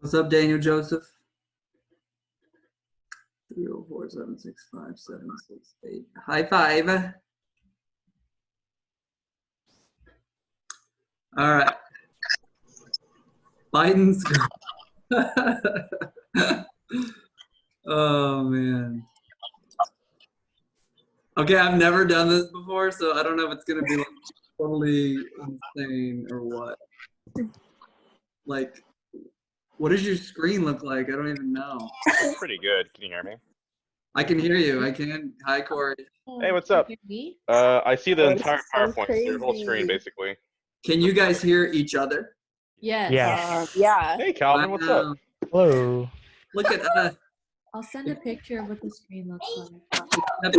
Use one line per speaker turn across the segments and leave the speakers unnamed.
What's up, Daniel Joseph? 304-765-768. High five. All right. Biden's. Oh, man. Okay, I've never done this before, so I don't know if it's going to be like totally insane or what. Like, what does your screen look like? I don't even know.
Pretty good. Can you hear me?
I can hear you. I can. Hi, Corey.
Hey, what's up? I see the entire PowerPoint, your whole screen, basically.
Can you guys hear each other?
Yes.
Yeah.
Yeah.
Hey, Calvin, what's up?
Hello.
Look at us.
I'll send a picture of what the screen looks like.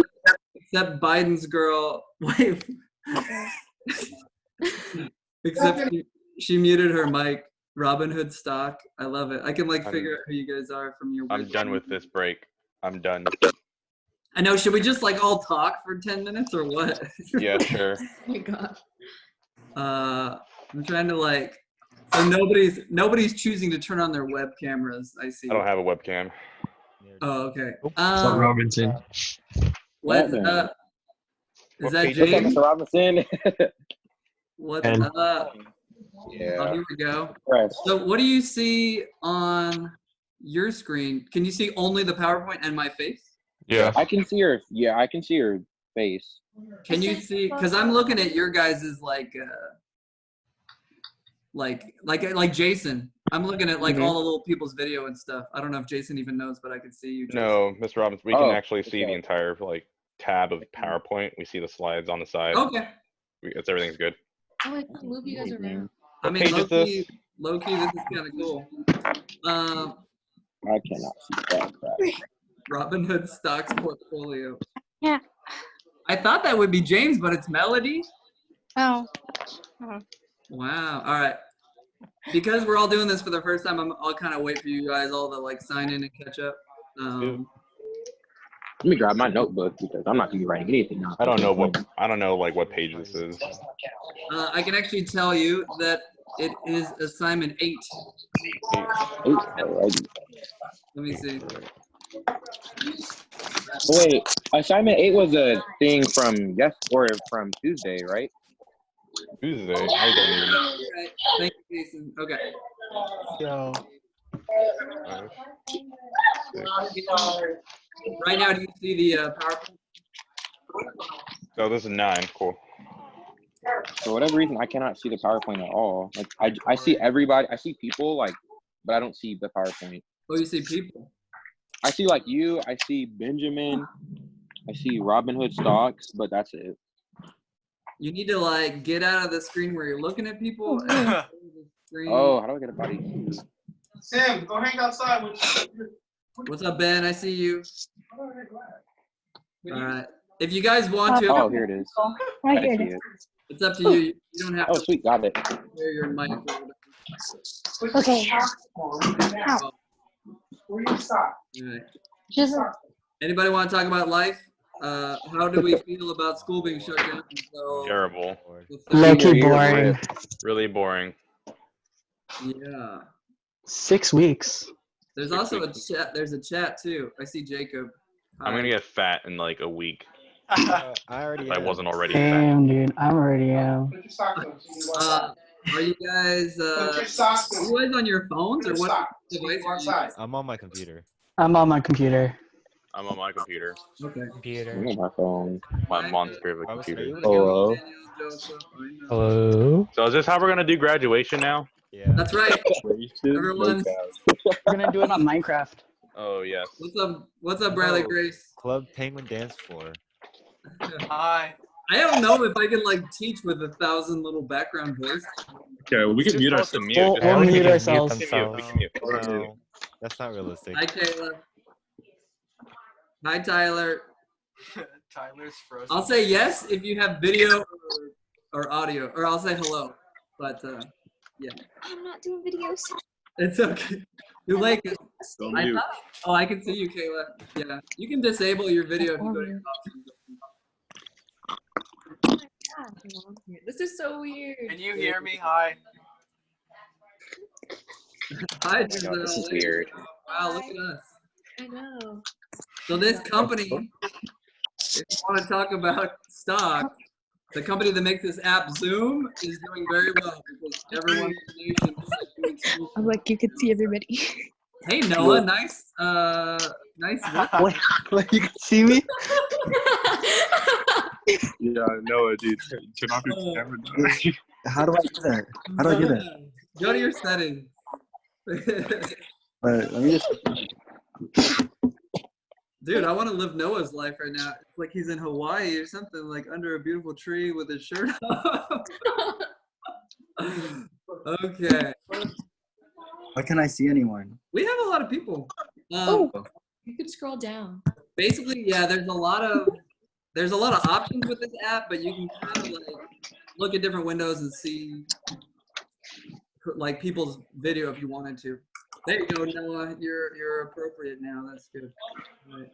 Except Biden's girl. Wait. Except she muted her mic. Robin Hood stock. I love it. I can figure out who you guys are from your.
I'm done with this break. I'm done.
I know. Should we just all talk for 10 minutes or what?
Yeah, sure.
Oh my god.
I'm trying to So nobody's choosing to turn on their web cameras. I see.
I don't have a webcam.
Oh, okay.
What's up, Robinson?
What's up? Is
What
that
page is
James?
that,
Mr. Robinson.
What's
And-
up?
Yeah.
Oh, here we go.
Press.
So what do you see on your screen? Can you see only the PowerPoint and my face?
Yeah.
I can see your. Yeah, I can see your face.
Can you see? Because I'm looking at your guys's like Jason. I'm looking at all the little people's video and stuff. I don't know if Jason even knows, but I can see you. Jason.
No, Mr. Robinson, we can actually see
okay.
the entire tab of PowerPoint. We see the slides on the side.
Okay.
Everything's good.
Oh, I can move you guys around.
I
What
mean,
page is this?
low key, this is kind of cool.
I cannot see that crap.
Robin Hood stocks portfolio.
Yeah.
I thought that would be James, but it's Melody.
Oh.
Wow. All right. Because we're all doing this for the first time, I'll kind of wait for you guys all to sign in and catch up.
Let me grab my notebook because I'm not gonna be writing anything now.
I don't know what page this is.
I can actually tell you that it is assignment 8.
Alrighty.
Let me see.
Wait, assignment 8 was a thing from from Tuesday, right?
Tuesday. I don't even know.
All right. Thank you, Jason. Okay.
Yo.
5, 6.
Right now, do you see the PowerPoint?
Oh, this is 9. Cool.
For whatever reason, I cannot see the PowerPoint at all. I see everybody. I see people but I don't see the PowerPoint.
Oh, you see people.
I see you. I see Benjamin. I see Robin Hood stocks, but that's it.
You need to get out of the screen where you're looking at people. And the screen.
Oh, how do I get a body?
Sam, go hang outside with
What's up, Ben? I see you. All right. If you guys want to,
Oh, here it is.
Right
I
here.
see it.
it's up to you. You don't have
Oh,
to
sweet, got it.
share your mic.
Okay.
where you stop.
All right.
Just
Anybody want to talk about life? How do we feel about school being shut down? until
Terrible.
the
Low-key
You're
boring.
Really boring.
Yeah.
6 weeks.
There's also a chat. There's a chat too. I see Jacob.
I'm gonna get fat in a week.
I already
If I
am.
wasn't already fat.
Damn, dude. I'm already am.
Put your socks on. So you can go outside.
Are you guys?
Put your socks
Are
on.
you guys on your phones or
Put your
what
socks. So you
device
can go
are you?
outside.
I'm on my computer.
I'm on my computer.
I'm on my computer.
Okay.
I'm
Computer.
on my phone.
My monster of a
I was
computer.
saying-
Hello.
Daniel, Joseph, I know.
Hello.
So is this how we're gonna do graduation now?
Yeah.
That's right. Everyone.
We're gonna do it on Minecraft.
Oh yes.
What's up, Bradley
Oh.
Grace?
Club Penguin Dance Floor.
Hi.
I don't know if I can teach with 1,000 little background voices.
Okay, well, we can mute
ourselves.
ourselves.
We'll
Everyone
mute
can
ourselves.
We can mute.
No, that's not realistic.
Hi, Kayla. Hi, Tyler.
Tyler's frozen.
I'll say yes if you have video or audio, or I'll say hello. But yeah,
I'm not doing videos.
it's okay. You like it?
Don't
I
mute.
thought, I can see you, Kayla. Yeah, you can disable your video if you go to your options.
This is so weird.
Can you hear me? Hi.
Hi,
Oh my God, this is
Giselle.
weird.
Wow, look at us.
I know.
So this company, if you want to talk about stock, the company that makes this app, Zoom, is doing very well because everyone in the nation is like doing school.
I'm like, you can see everybody.
Hey Noah, nice
Wait, wait, you can see me?
Yeah, Noah, dude, turn off your
Oh.
camera. Dog.
How do I do that? How do I do that?
Go to your settings.
Let me just.
Dude, I want to live Noah's life right now. It's like he's in Hawaii or something, like under a beautiful tree with his shirt off. Okay.
Why can't I see anyone?
We have a lot of people.
You could scroll down.
Basically, yeah, there's a lot of options with this app, but you can kind of like look at different windows and see like people's video if you wanted to. There you go, Noah. You're appropriate now. That's good. All right.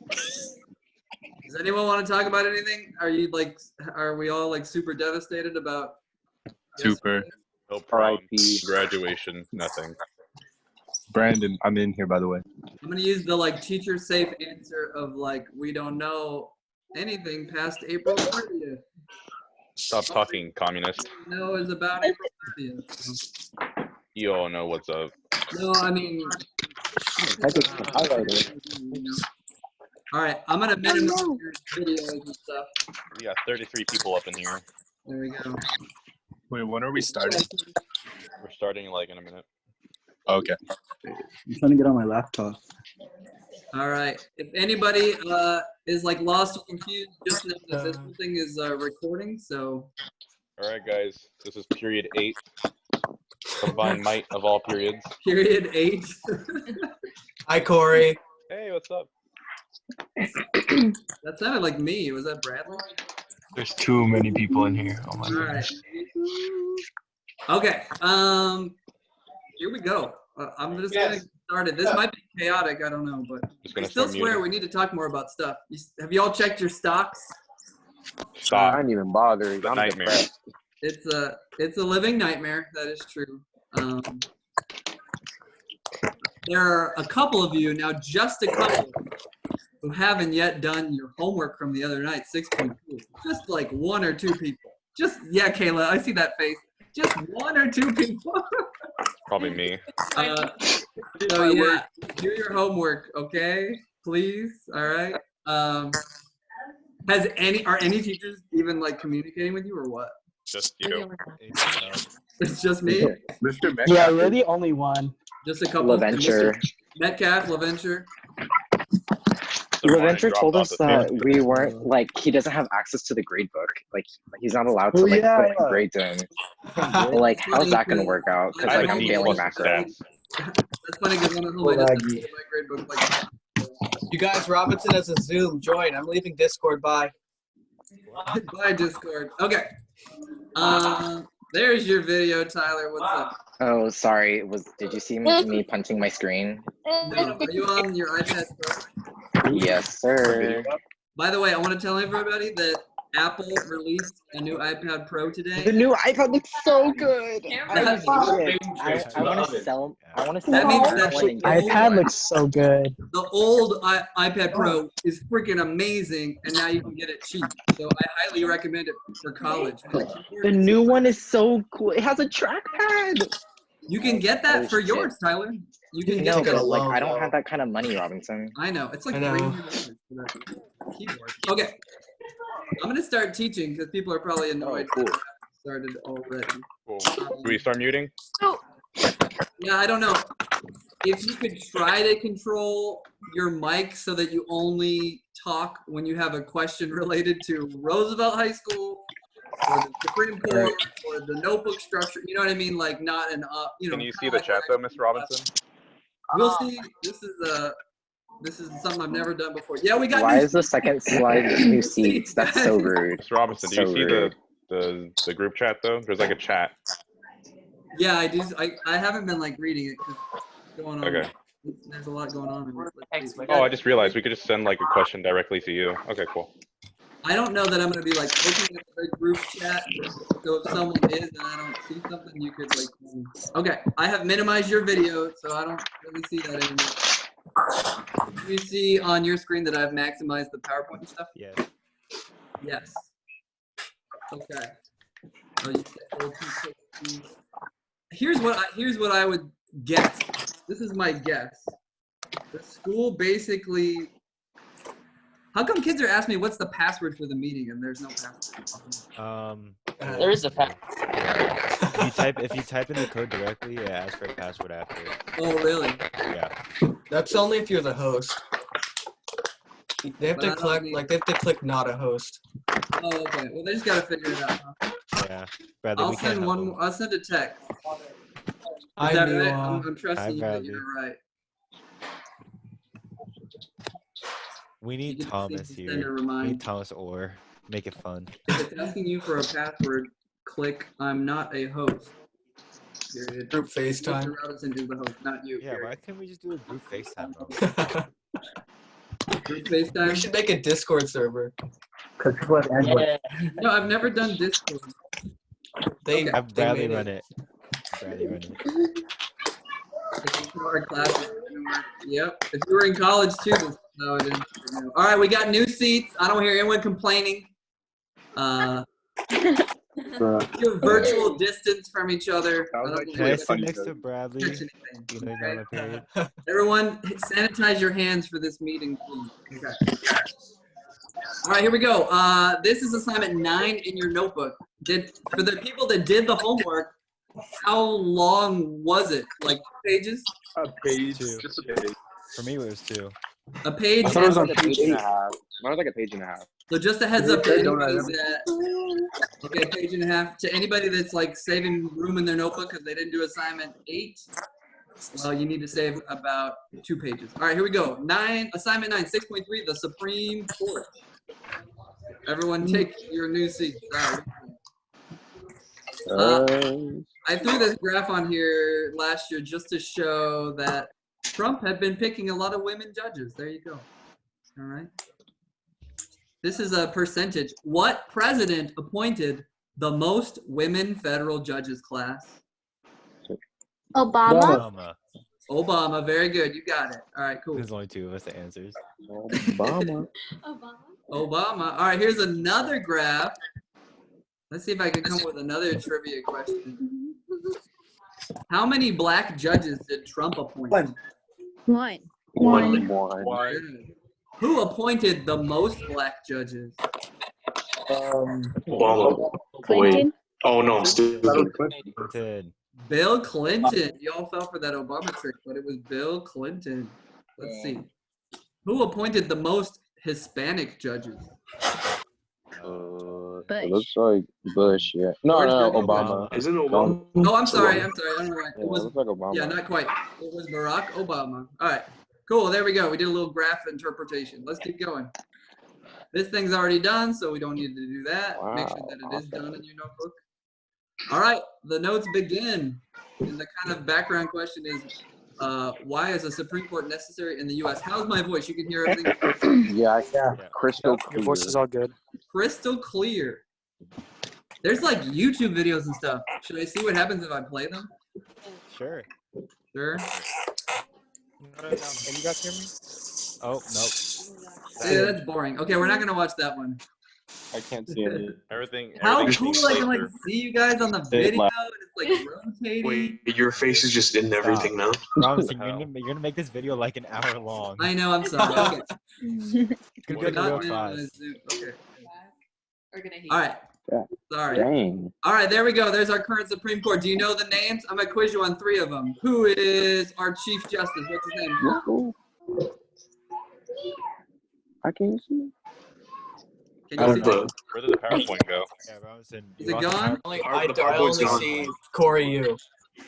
Does anyone want to talk about anything? Are we all like super devastated about?
Super.
No prom,
R.I.P.
graduation, nothing.
Brandon, I'm in here, by the way.
I'm gonna use the like teacher safe answer of like we don't know anything past April 30th.
Stop talking, communist.
No, it's about April 30th. So.
You all know what's up.
No, I mean.
I just highlighted.
All right, I'm gonna minimize your videos and stuff.
We got 33 people up in here.
There we go.
Wait, when are we starting?
We're starting like in a minute.
Okay.
I'm trying to get on my laptop.
All right. If anybody is like lost or confused, just know that this whole thing is recording. So.
All right, guys. This is period 8. Combined might of all periods.
Period 8.
Hi, Corey.
Hey, what's up?
That sounded like me. Was that Bradley?
There's too many people in here. Oh my
All right. Okay. Here we go. I'm just gonna get started. This might be chaotic. I don't know, but I still swear we need to talk more about stuff. Have you all checked your stocks?
Stop.
I didn't even bother.
It's a
I'm
nightmare.
depressed.
It's a living nightmare. That is true. There are a couple of you now, just a couple, who haven't yet done your homework from the other night, 6.2. Just like 1 or 2 people. Yeah, Kayla, I see that face. Just 1 or 2 people.
Probably me.
So yeah, do your homework, okay? Please. All right. Are any teachers even like communicating with you or what?
Just you.
It's just me.
Mr. Metcalf.
Yeah, you're the only one.
Just a couple.
LaVenture.
Metcalf, LaVenture.
LaVenture
Dropped
told
off
us
the
that
thing.
we weren't like he doesn't have access to the grade book. Like he's not allowed to
Oh,
like
yeah.
put grades in. But, like how's that gonna work out? Because
I have
like
a
I'm
D
failing
plus
macro.
stats.
That's funny because one of whom I just updated my grade book like.
You guys, Robinson has a Zoom. Join. I'm leaving Discord. Bye.
Bye, Discord. Okay. There's your video, Tyler. What's up?
Oh, sorry. Did you see me punching my screen?
No, are you on your iPad Pro?
Yes, sir.
By the way, I want to tell everybody that Apple released a new iPad Pro today.
The new iPad looks so good.
That's
I want to sell. I want to sell.
That means
my
that
one and get
iPad
one.
looks so good.
The old iPad Pro is freaking amazing, and now you can get it cheap. So I highly recommend it for college.
The new one is so cool. It has a trackpad.
You can get that
Oh,
for
shit.
yours, Tyler. You can
No,
get it.
but like I don't have that kind of money, Robinson.
I know. It's like
I know.
$300 for that keyboard. Okay. I'm going to start teaching because people are probably annoyed
cool.
that I started already.
Cool. Do we start muting?
Yeah, I don't know. If you could try to control your mic so that you only talk when you have a question related to Roosevelt High School or the Supreme Court or the notebook structure, you know what I mean? Like not an,
Can you see the chat though, Mr. Robinson?
We'll see. This is something I've never done before. Yeah, we got
Why
new
is the second slide new seats? That's so rude.
Mr. Robinson, do you
So
see
rude.
the group chat though? There's like a chat.
Yeah, I do. I haven't been like reading it because going on.
Okay.
There's a lot going on. In this.
Thanks, Mike.
Oh, I just realized we could just send like a question directly to you. Okay, cool.
I don't know that I'm gonna be like opening up a group chat. So if someone is and I don't see something, you could like. Okay, I have minimized your video, so I don't really see that anymore. Do you see on your screen that I've maximized the PowerPoint and stuff?
Yes.
Yes. Okay. Oh, you said OT. Here's what I would guess. This is my guess. The school basically. How come kids are asking me what's the password for the meeting and there's no password?
There is a
If you type in the code directly, it asks for a password after.
Oh really?
Yeah.
That's only if you're the host. They have
But
to
I don't
click
need-
they have to click not a host.
Oh okay. Well, they just gotta figure it out. Huh?
Yeah. Bradley,
I'll
we can't
send
help
one.
them.
More, I'll send a text.
Hi,
Is that right?
Miwa.
I'm trusting
Hi,
you that
Bradley.
you're right.
We
You
need
get to see
Thomas
the
here.
sender
We
remind.
need Thomas Orr. Make it fun.
If it's asking you for a password, click I'm not a host. Period.
Group
Mr.
FaceTime.
Robinson is the host, not you.
Yeah,
Period.
why can't we just do a group FaceTime?
Group
We
FaceTime.
should make a Discord server.
Because people have Android.
No, I've never done Discord.
They
Okay.
Have Bradley
made
run it. Bradley run it.
Our classes. Yep. If you were in college too, this is how it is. All right, we got new seats. I don't hear anyone complaining. You're virtual distance from each other. I don't
Can I
believe
sit next to Bradley?
touch anything.
You know he's not on a period.
Everyone, sanitize your hands for this meeting, please. Okay. All right, here we go. This is assignment 9 in your notebook. For the people that did the homework, how long was it? Like 2 pages?
A page.
Two.
Just a page.
For me, it was 2.
A page?
I thought it was on
Like a
page
page and
8.
a half. Mine was like a page and a half.
So just a heads up to
Okay, don't
anybody
I
that, okay, page and a half. To anybody that's like saving room in their notebook because they didn't do assignment 8, well, you need to save about 2 pages. All right, here we go. Assignment 9, 6.3, the Supreme Court. Everyone take your new seats. All right. I threw this graph on here last year just to show that Trump had been picking a lot of women judges. There you go. All right. This is a percentage. What president appointed the most women federal judges class?
Obama.
Obama. Very good. You got it. All right, cool.
There's only 2 of us that answers.
Obama.
Obama. All right, here's another graph. Let's see if I can come up with another trivia question. How many black judges did Trump appoint?
One.
Why?
Who appointed the most black judges?
Obama.
Clinton.
Oh no, I'm stupid.
Clinton.
Bill Clinton. Y'all fell for that Obama trick, but it was Bill Clinton. Let's see. Who appointed the most Hispanic judges?
It looks like Bush, yeah. No,
George
no,
W.
Obama.
Isn't Obama?
Oh, I'm sorry. I don't know why.
Yeah,
It was,
looks like Obama.
yeah, not quite. It was Barack Obama. All right, cool. There we go. We did a little graph interpretation. Let's keep going. This thing's already done, so we don't need to do that. Make sure that it is done in your notebook. All right, the notes begin. And the kind of background question is, why is a Supreme Court necessary in the U.S.? How's my voice? You can hear everything?
Yeah, crystal clear.
Your voice is all good.
Crystal clear. There's like YouTube videos and stuff. Should I see what happens if I play them?
Sure.
Sure.
Can you guys hear me?
Oh, nope.
Yeah, that's boring. Okay, we're not gonna watch that one.
I can't see any.
Everything.
How
everything's
cool
being
I can like
played
see you guys on the video and it's like rotating.
Wait, your face is just in everything now.
Robinson, you're gonna make this video like an hour long.
I know, I'm sorry. Okay.
It's gonna
We're
go
not
real fast.
minimized, dude. Okay.
Are gonna hate
All right.
Yeah.
Sorry.
Dang.
All right, there we go. There's our current Supreme Court. Do you know the names? I'm gonna quiz you on 3 of them. Who is our Chief Justice? What's his name?
That's cool. I can't see.
Can you see?
Where did the PowerPoint go?
Yeah, Robinson.
Is it gone?
I only see Corey you.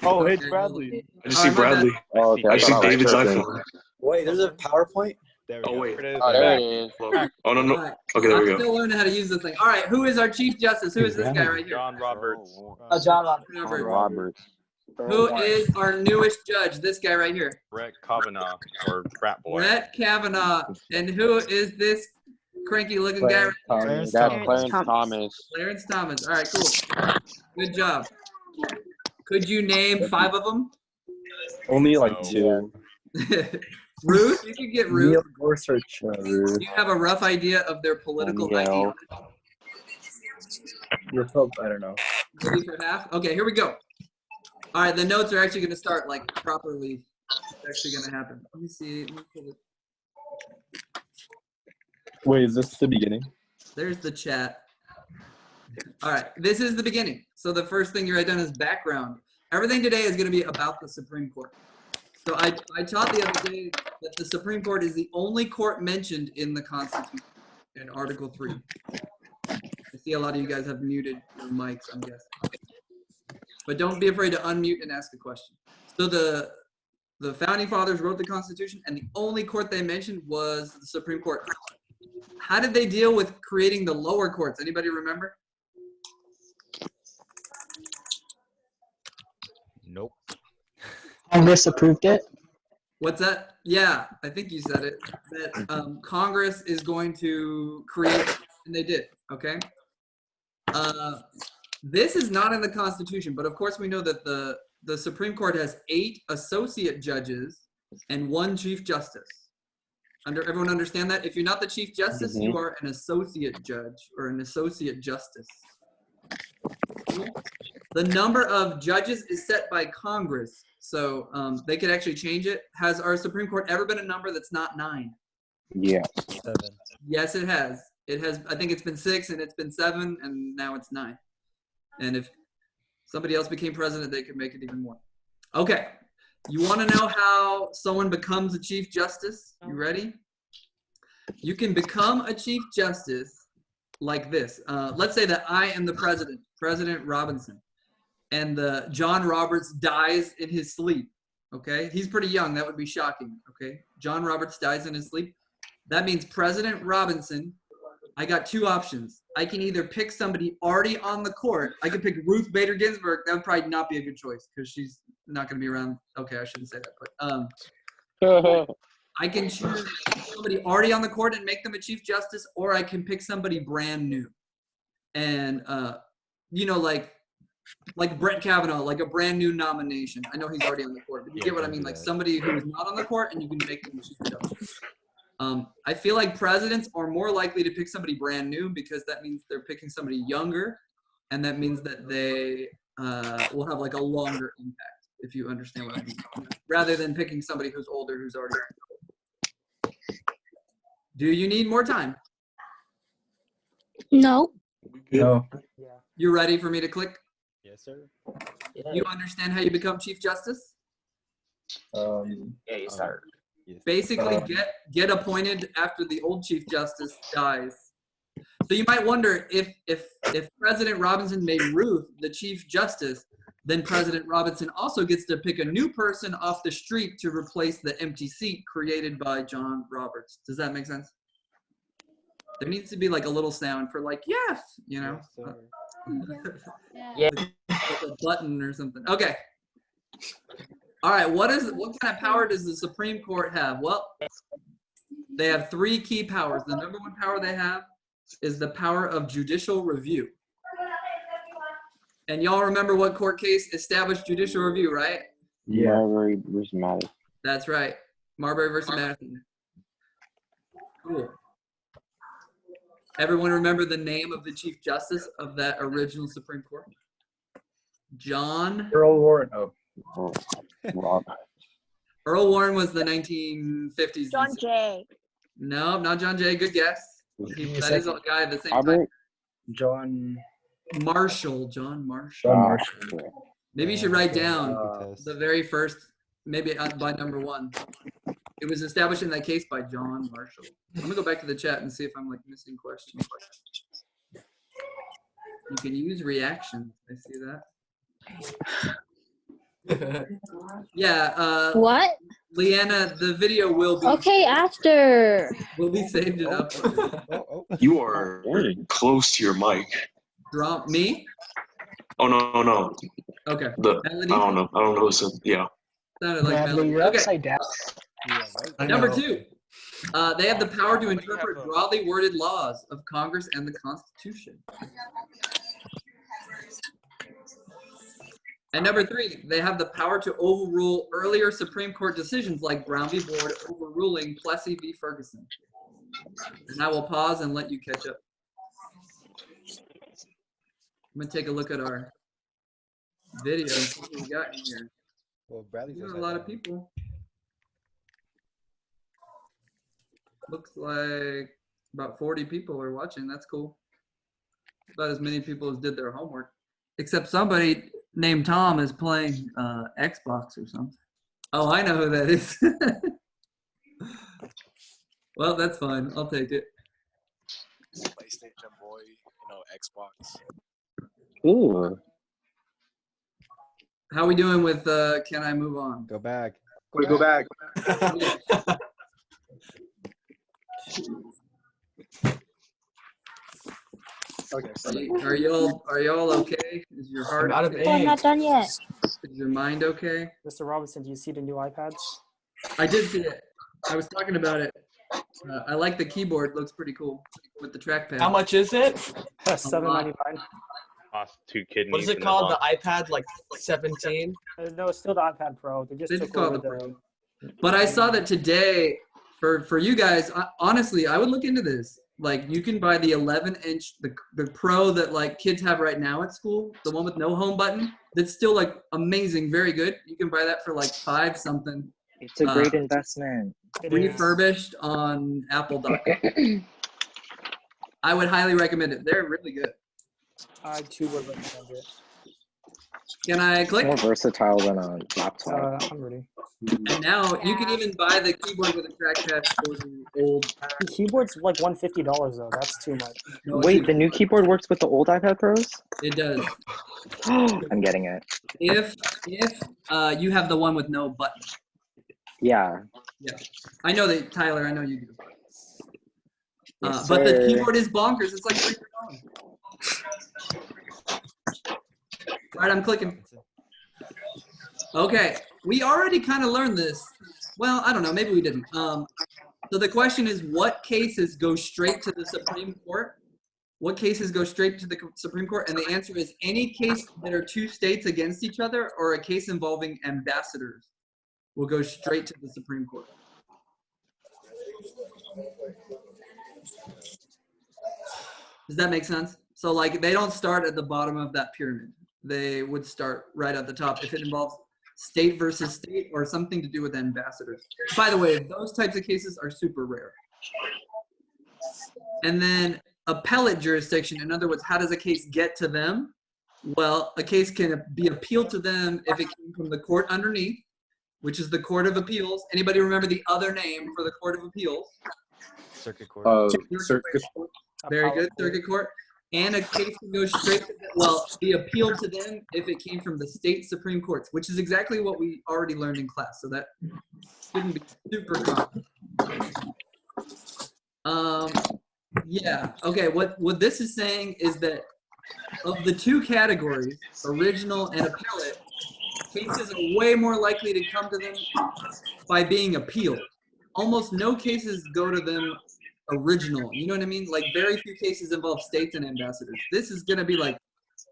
Oh, it's Bradley.
I just see Bradley.
Oh, okay.
I see
thought was
David's
tripping.
iPhone.
Wait, there's a PowerPoint?
There we
Oh
go.
wait.
Oh, there it is.
Oh no
All
no.
right.
Okay, there we
I'm
go.
still learning how to use this thing. All right, who is our Chief Justice? Who is this guy right here?
John Roberts.
John Roberts.
Robert.
Roberts.
Who is our newest judge? This guy right here.
Brett Kavanaugh or Frat Boy.
Brett Kavanaugh. And who is this cranky looking guy?
Clarence
That's
Thomas.
Clarence
Thomas.
Thomas.
Clarence Thomas. All right, cool. Good job. Could you name 5 of them?
Only like
No.
2.
Ruth, you could get Ruth.
Neil Gorsuch.
Do you have a rough idea of their political
Danielle.
ideology?
I don't know.
Maybe for half? Okay, here we go. All right, the notes are actually going to start like properly. It's actually going to happen. Let me see. Let me pull it.
Wait, is this the beginning?
There's the chat. All right, this is the beginning. So the first thing you write down is background. Everything today is going to be about the Supreme Court. So I taught the other day that the Supreme Court is the only court mentioned in the Constitution in Article 3. I see a lot of you guys have muted your mics, I'm guessing. But don't be afraid to unmute and ask a question. So the Founding Fathers wrote the Constitution, and the only court they mentioned was the Supreme Court. How did they deal with creating the lower courts? Anybody remember?
Nope.
Congress approved it.
What's that? Yeah, I think you said it. That Congress is going to create, and they did. Okay. This is not in the Constitution, but of course we know that the Supreme Court has 8 associate judges and 1 Chief Justice. Everyone understand that? If you're not the Chief Justice, you are an associate judge or an associate justice. The number of judges is set by Congress, so they could actually change it. Has our Supreme Court ever been a number that's not 9?
Yeah.
7.
Yes, it has. It has. I think it's been 6, and it's been 7, and now it's 9. And if somebody else became president, they could make it even more. Okay. You want to know how someone becomes a Chief Justice? You ready? You can become a Chief Justice like this. Let's say that I am the president, President Robinson, and John Roberts dies in his sleep. Okay? He's pretty young. That would be shocking. Okay? John Roberts dies in his sleep. That means President Robinson, I got 2 options. I can either pick somebody already on the court. I could pick Ruth Bader Ginsburg. That would probably not be a good choice because she's not going to be around. Okay, I shouldn't say that. But I can choose somebody already on the court and make them a Chief Justice, or I can pick somebody brand new. And, you know, like Brett Kavanaugh, like a brand new nomination. I know he's already on the court, but you get what I mean? Like somebody who's not on the court and you can make them a Chief Justice. I feel like presidents are more likely to pick somebody brand new because that means they're picking somebody younger, and that means that they will have like a longer impact, if you understand what I mean, rather than picking somebody who's older who's already. Do you need more time?
No.
No.
You ready for me to click?
Yes, sir.
You understand how you become Chief Justice?
Yeah,
sir.
Yes.
Basically, get appointed after the old Chief Justice dies. So you might wonder if President Robinson made Ruth the Chief Justice, then President Robinson also gets to pick a new person off the street to replace the empty seat created by John Roberts. Does that make sense? There needs to be like a little sound for like, yes, you know,
Yeah.
like a button or something. Okay. All right, what kind of power does the Supreme Court have? Well, they have 3 key powers. The number 1 power they have is the power of judicial review. And y'all remember what court case established judicial review, right?
Yeah. Marbury versus Madison.
That's right. Marbury versus Madison. Cool. Everyone remember the name of the Chief Justice of that original Supreme Court? John
Earl Warren.
Oh, Rob.
Earl Warren was the 1950s.
John Jay.
No, not John Jay. Good guess. That is a guy at the same time.
Robert.
John
Marshall. John Marshall.
Marshall.
Maybe you should write down
Test.
the very first, maybe by number 1. It was established in that case by John Marshall. I'm gonna go back to the chat and see if I'm like missing questions. You can use reactions. I see that. Yeah.
What?
Leanna, the video will be.
Okay, after.
Will be saved it up.
You are close to your mic.
Drop me.
Oh no.
Okay.
I don't know. So, yeah.
Sounded like
Bradley,
Melody.
you're
Okay.
upside down.
Number 2. They have the power to
Why do you have
interpret
a-
broadly worded laws of Congress and the Constitution. And number 3, they have the power to overrule earlier Supreme Court decisions like Brown v. Board overruling Plessy v. Ferguson. And I will pause and let you catch up. I'm gonna take a look at our video and see what we got in here.
Well, Bradley's
There are a
upside
lot of
down.
people. Looks like about 40 people are watching. That's cool. About as many people as did their homework. Except somebody named Tom is playing Xbox or something. Oh, I know who that is. Well, that's fine. I'll take it.
PlayStation boy, Xbox.
Ooh.
How we doing with Can I Move On?
Go back.
We go back. Okay.
Are y'all okay? Is your heart
I'm out of
okay?
Oh, I'm
ink.
not done yet.
Is your mind okay?
Mr. Robinson, do you see the new iPads?
I did see it. I was talking about it. I like the keyboard. Looks pretty cool with the trackpad.
How much is it?
$7.99.
Lost 2 kidneys.
What is it
and
called?
then
The iPad like 17?
No, it's still the iPad Pro. They just
They
took
just call
over
it the
the.
Pro. But I saw that today for you guys. Honestly, I would look into this. Like you can buy the 11-inch, the Pro that like kids have right now at school, the one with no home button. That's still like amazing, very good. You can buy that for like $5 something.
It's a great investment.
It is.
Refurbished on Apple.com. I would highly recommend it. They're really good.
I too would recommend it.
Can I click?
More versatile than a laptop.
I'm ready.
And now you can even buy the keyboard with a trackpad for the old.
The keyboard's like $150 though. That's too much.
No,
Wait, the new keyboard works with the old iPad Pros?
It does.
I'm getting it.
If you have the one with no button.
Yeah.
Yeah, I know that, Tyler. I know you do.
Yes,
But the
sir.
keyboard is bonkers. It's like $300. All right, I'm clicking. Okay, we already kind of learned this. Well, I don't know. Maybe we didn't. So the question is, what cases go straight to the Supreme Court? What cases go straight to the Supreme Court? And the answer is any case that are 2 states against each other or a case involving ambassadors will go straight to the Supreme Court. Does that make sense? So like they don't start at the bottom of that pyramid. They would start right at the top if it involves state versus state or something to do with ambassadors. By the way, those types of cases are super rare. And then appellate jurisdiction, in other words, how does a case get to them? Well, a case can be appealed to them if it came from the court underneath, which is the Court of Appeals. Anybody remember the other name for the Court of Appeals?
Circuit Court.
Circus.
Very good, Circuit Court. And a case can go straight to them, well, be appealed to them if it came from the state Supreme Courts, which is exactly what we already learned in class. So that shouldn't be super common. Yeah, okay, what this is saying is that of the 2 categories, original and appellate, cases are way more likely to come to them by being appealed. Almost no cases go to them original. You know what I mean? Like very few cases involve states and ambassadors. This is gonna be like,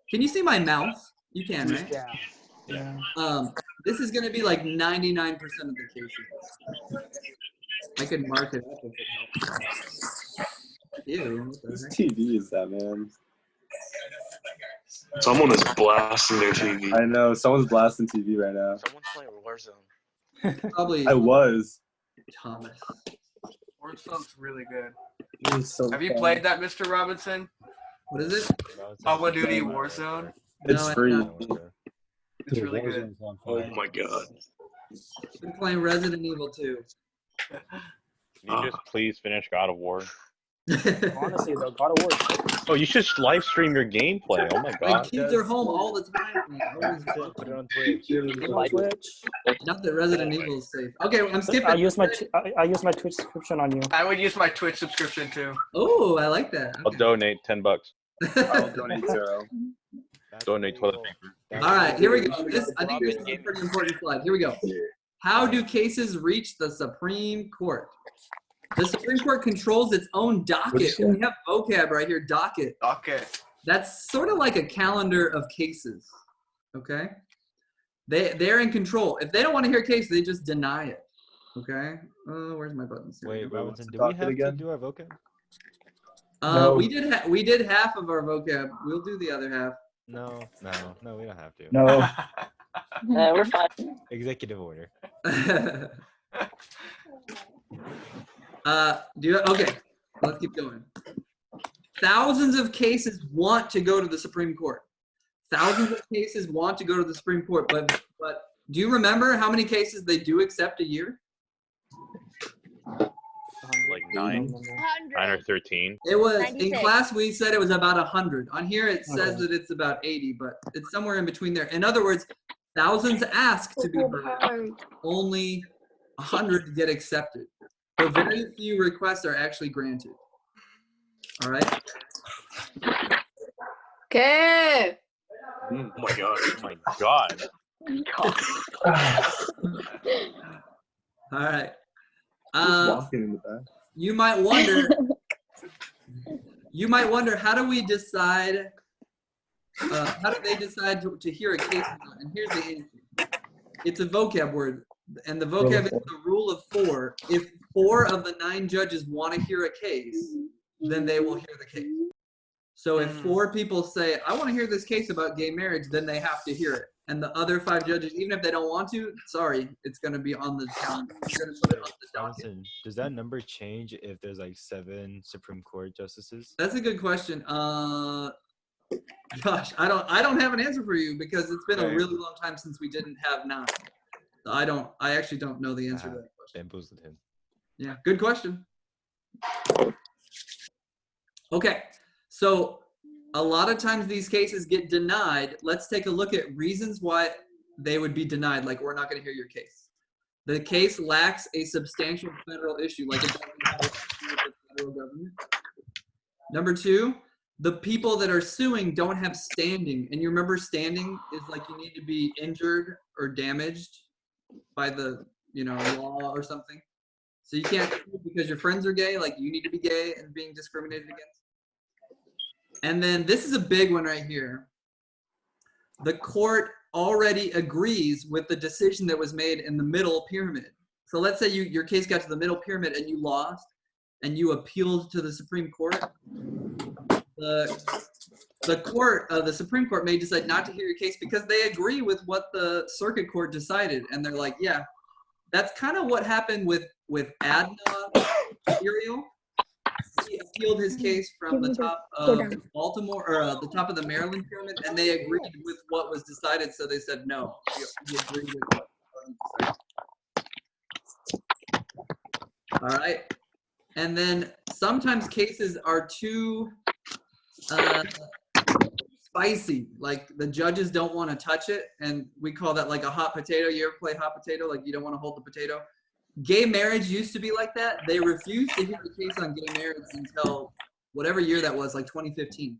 can you see my mouse? You can, right?
Yeah. Yeah.
This is gonna be like 99% of the cases. I could mark it up if it helps. Ew. What the
Whose
heck?
TV is that, man?
Someone is blasting their TV.
I know. Someone's blasting TV right now.
Someone's playing Warzone.
Probably
I was.
Thomas.
Warzone's really good.
It was so
Have you
fun.
played that, Mr. Robinson?
What is it?
Call of Duty Warzone?
It's
No, I
free.
haven't.
It's really good.
Oh my god.
I've been playing Resident Evil 2.
Can you just please finish God of War?
Honestly, though, God of War.
Oh, you should live stream your gameplay. Oh my
My
god.
kids are home all the time.
Put it on Twitch.
On Twitch.
Not that Resident Evil is safe. Okay, I'm skipping.
I use my Twitch subscription on you.
I would use my Twitch subscription too.
Oh, I like that.
I'll donate $10.
I'll donate 0.
Donate toilet paper.
All right, here we go. I think this is a pretty important slide. Here we go. How do cases reach the Supreme Court? The Supreme Court controls its own docket.
say?
We have vocab right here, docket.
Okay.
That's sort of like a calendar of cases, okay? They're in control. If they don't want to hear a case, they just deny it, okay? Where's my buttons? Here we
Wait,
go.
Robinson, do we
Docket
have to
again?
do our vocab?
No.
We did half of our vocab. We'll do the other half.
No, we don't have to.
No.
We're fine.
Executive order.
Okay, let's keep going. Thousands of cases want to go to the Supreme Court. Thousands of cases want to go to the Supreme Court, but do you remember how many cases they do accept a year?
Like 9 or 13.
It was in
96.
class we said it was about 100. On here it says that it's about 80, but it's somewhere in between there. In other words, thousands ask to be heard. Only 100 get accepted. So very few requests are actually granted. All right.
Okay.
Oh my god. Oh my god.
All right.
Who's walking in the back?
You might wonder, how do we decide? How do they decide to hear a case? And here's the answer. It's a vocab word, and the vocab is the rule of 4. If 4 of the 9 judges want to hear a case, then they will hear the case. So if 4 people say, I want to hear this case about gay marriage, then they have to hear it. And the other 5 judges, even if they don't want to, sorry, it's going to be on the calendar. You're going to put it on the docket.
Robinson, does that number change if there's like 7 Supreme Court justices?
That's a good question. Gosh, I don't have an answer for you because it's been a really long time since we didn't have 9. So I actually don't know the answer to that question.
Bamboozled him.
Yeah, good question. Okay, so a lot of times these cases get denied. Let's take a look at reasons why they would be denied, like we're not going to hear your case. The case lacks a substantial federal issue, like it doesn't have to do with the federal government. Number 2, the people that are suing don't have standing. And you remember standing is like you need to be injured or damaged by the law or something. So you can't sue because your friends are gay, like you need to be gay and being discriminated against. And then this is a big one right here. The court already agrees with the decision that was made in the middle pyramid. So let's say your case got to the middle pyramid and you lost and you appealed to the Supreme Court. The Supreme Court may decide not to hear your case because they agree with what the circuit court decided. And they're like, yeah, that's kind of what happened with Adna Serial. He appealed his case from the top of Baltimore, or the top of the Maryland pyramid, and they agreed with what was decided, so they said no. We agree with what was decided. All right. And then sometimes cases are too spicy, like the judges don't want to touch it, and we call that like a hot potato. You ever play hot potato? Like you don't want to hold the potato. Gay marriage used to be like that. They refused to hear the case on gay marriage until whatever year that was, like 2015.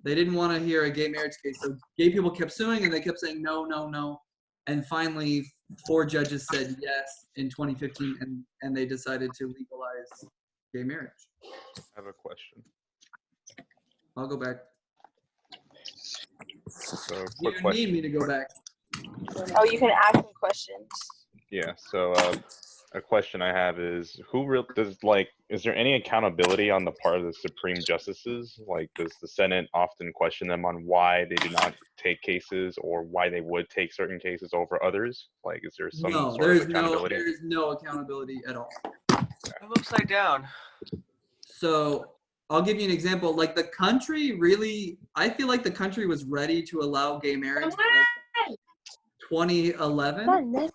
They didn't want to hear a gay marriage case. So gay people kept suing and they kept saying no, no, no. And finally, 4 judges said yes in 2015 and they decided to legalize gay marriage.
I have a question.
I'll go back.
So,
You
quick question.
need me to go back.
Oh, you can ask me questions.
Yeah, so a question I have is, is there any accountability on the part of the Supreme Justices? Like, does the Senate often question them on why they do not take cases or why they would take certain cases over others? Like, is there some sort of accountability?
There is no accountability at all.
I'm upside down.
So I'll give you an example. Like the country really, I feel like the country was ready to allow gay marriage in 2011.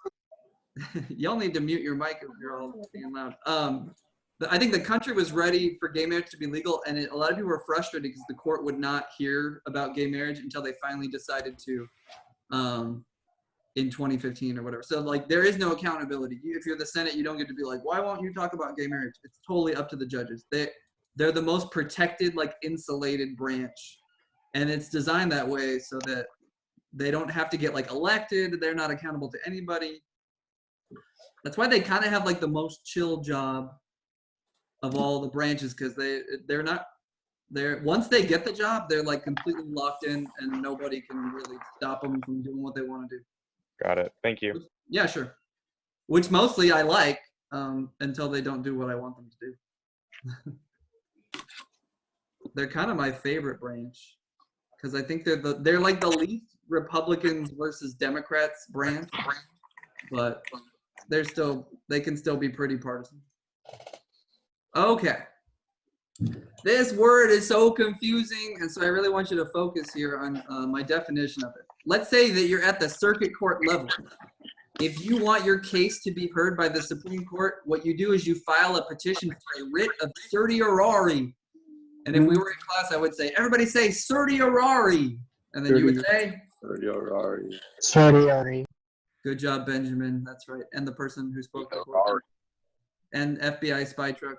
Y'all need to mute your mic if you're all being loud. I think the country was ready for gay marriage to be legal, and a lot of people were frustrated because the court would not hear about gay marriage until they finally decided to in 2015 or whatever. So like there is no accountability. If you're the Senate, you don't get to be like, why won't you talk about gay marriage? It's totally up to the judges. They're the most protected, like insulated branch, and it's designed that way so that they don't have to get like elected. They're not accountable to anybody. That's why they kind of have like the most chill job of all the branches because they're not. Once they get the job, they're like completely locked in, and nobody can really stop them from doing what they want to do.
Got it. Thank you.
Yeah, sure. Which mostly I like until they don't do what I want them to do. They're kind of my favorite branch because I think they're like the least Republicans versus Democrats branch, but they can still be pretty partisan. Okay. This word is so confusing, and so I really want you to focus here on my definition of it. Let's say that you're at the circuit court level. If you want your case to be heard by the Supreme Court, what you do is you file a petition for a writ of certiorari. And if we were in class, I would say, everybody say certiorari. And then you would say?
Certiorari.
Certiorari.
Good job, Benjamin. That's right. And the person who spoke before. And FBI spy truck.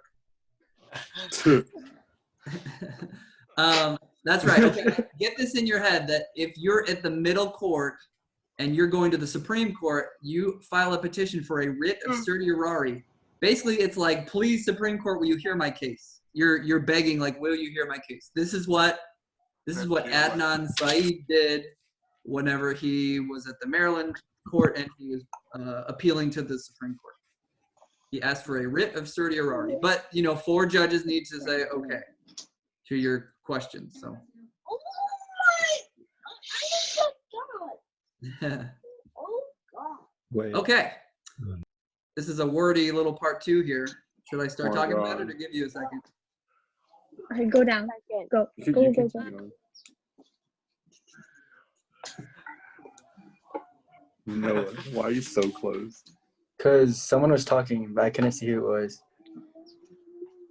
That's right. Okay. Get this in your head that if you're at the middle court and you're going to the Supreme Court, you file a petition for a writ of certiorari. Basically, it's like, please, Supreme Court, will you hear my case? You're begging, like, will you hear my case? This is what Adnan Syed did whenever he was at the Maryland court and he was appealing to the Supreme Court. He asked for a writ of certiorari, but 4 judges need to say okay to your questions. So.
Wait.
Okay. This is a wordy little part 2 here. Should I start talking about it or give you a second?
All right, go down. Go. Go.
No, why are you so close?
Because someone was talking, but I couldn't see who it was.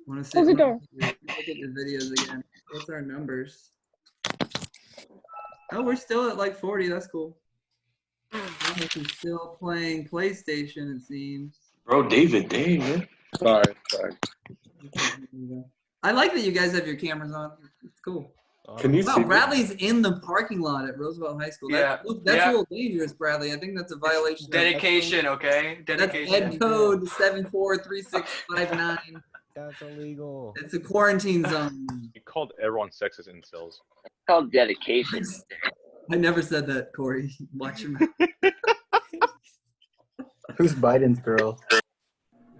Want to see?
Close the door.
Look at the videos again. What's our numbers? Oh, we're still at like 40. That's cool. Thomas is still playing PlayStation, it seems.
Bro, David, dang, man.
Sorry.
I like that you guys have your cameras on. It's cool.
Can you
Wow,
see?
Bradley's in the parking lot at Roosevelt High School. That's a little dangerous, Bradley. I think that's a violation.
Dedication, okay? Dedication.
That's Ed Code 743659.
That's illegal.
It's a quarantine zone.
You called everyone sexist incels.
It's called dedication.
I never said that, Corey. Watch your mouth.
Who's Biden's girl?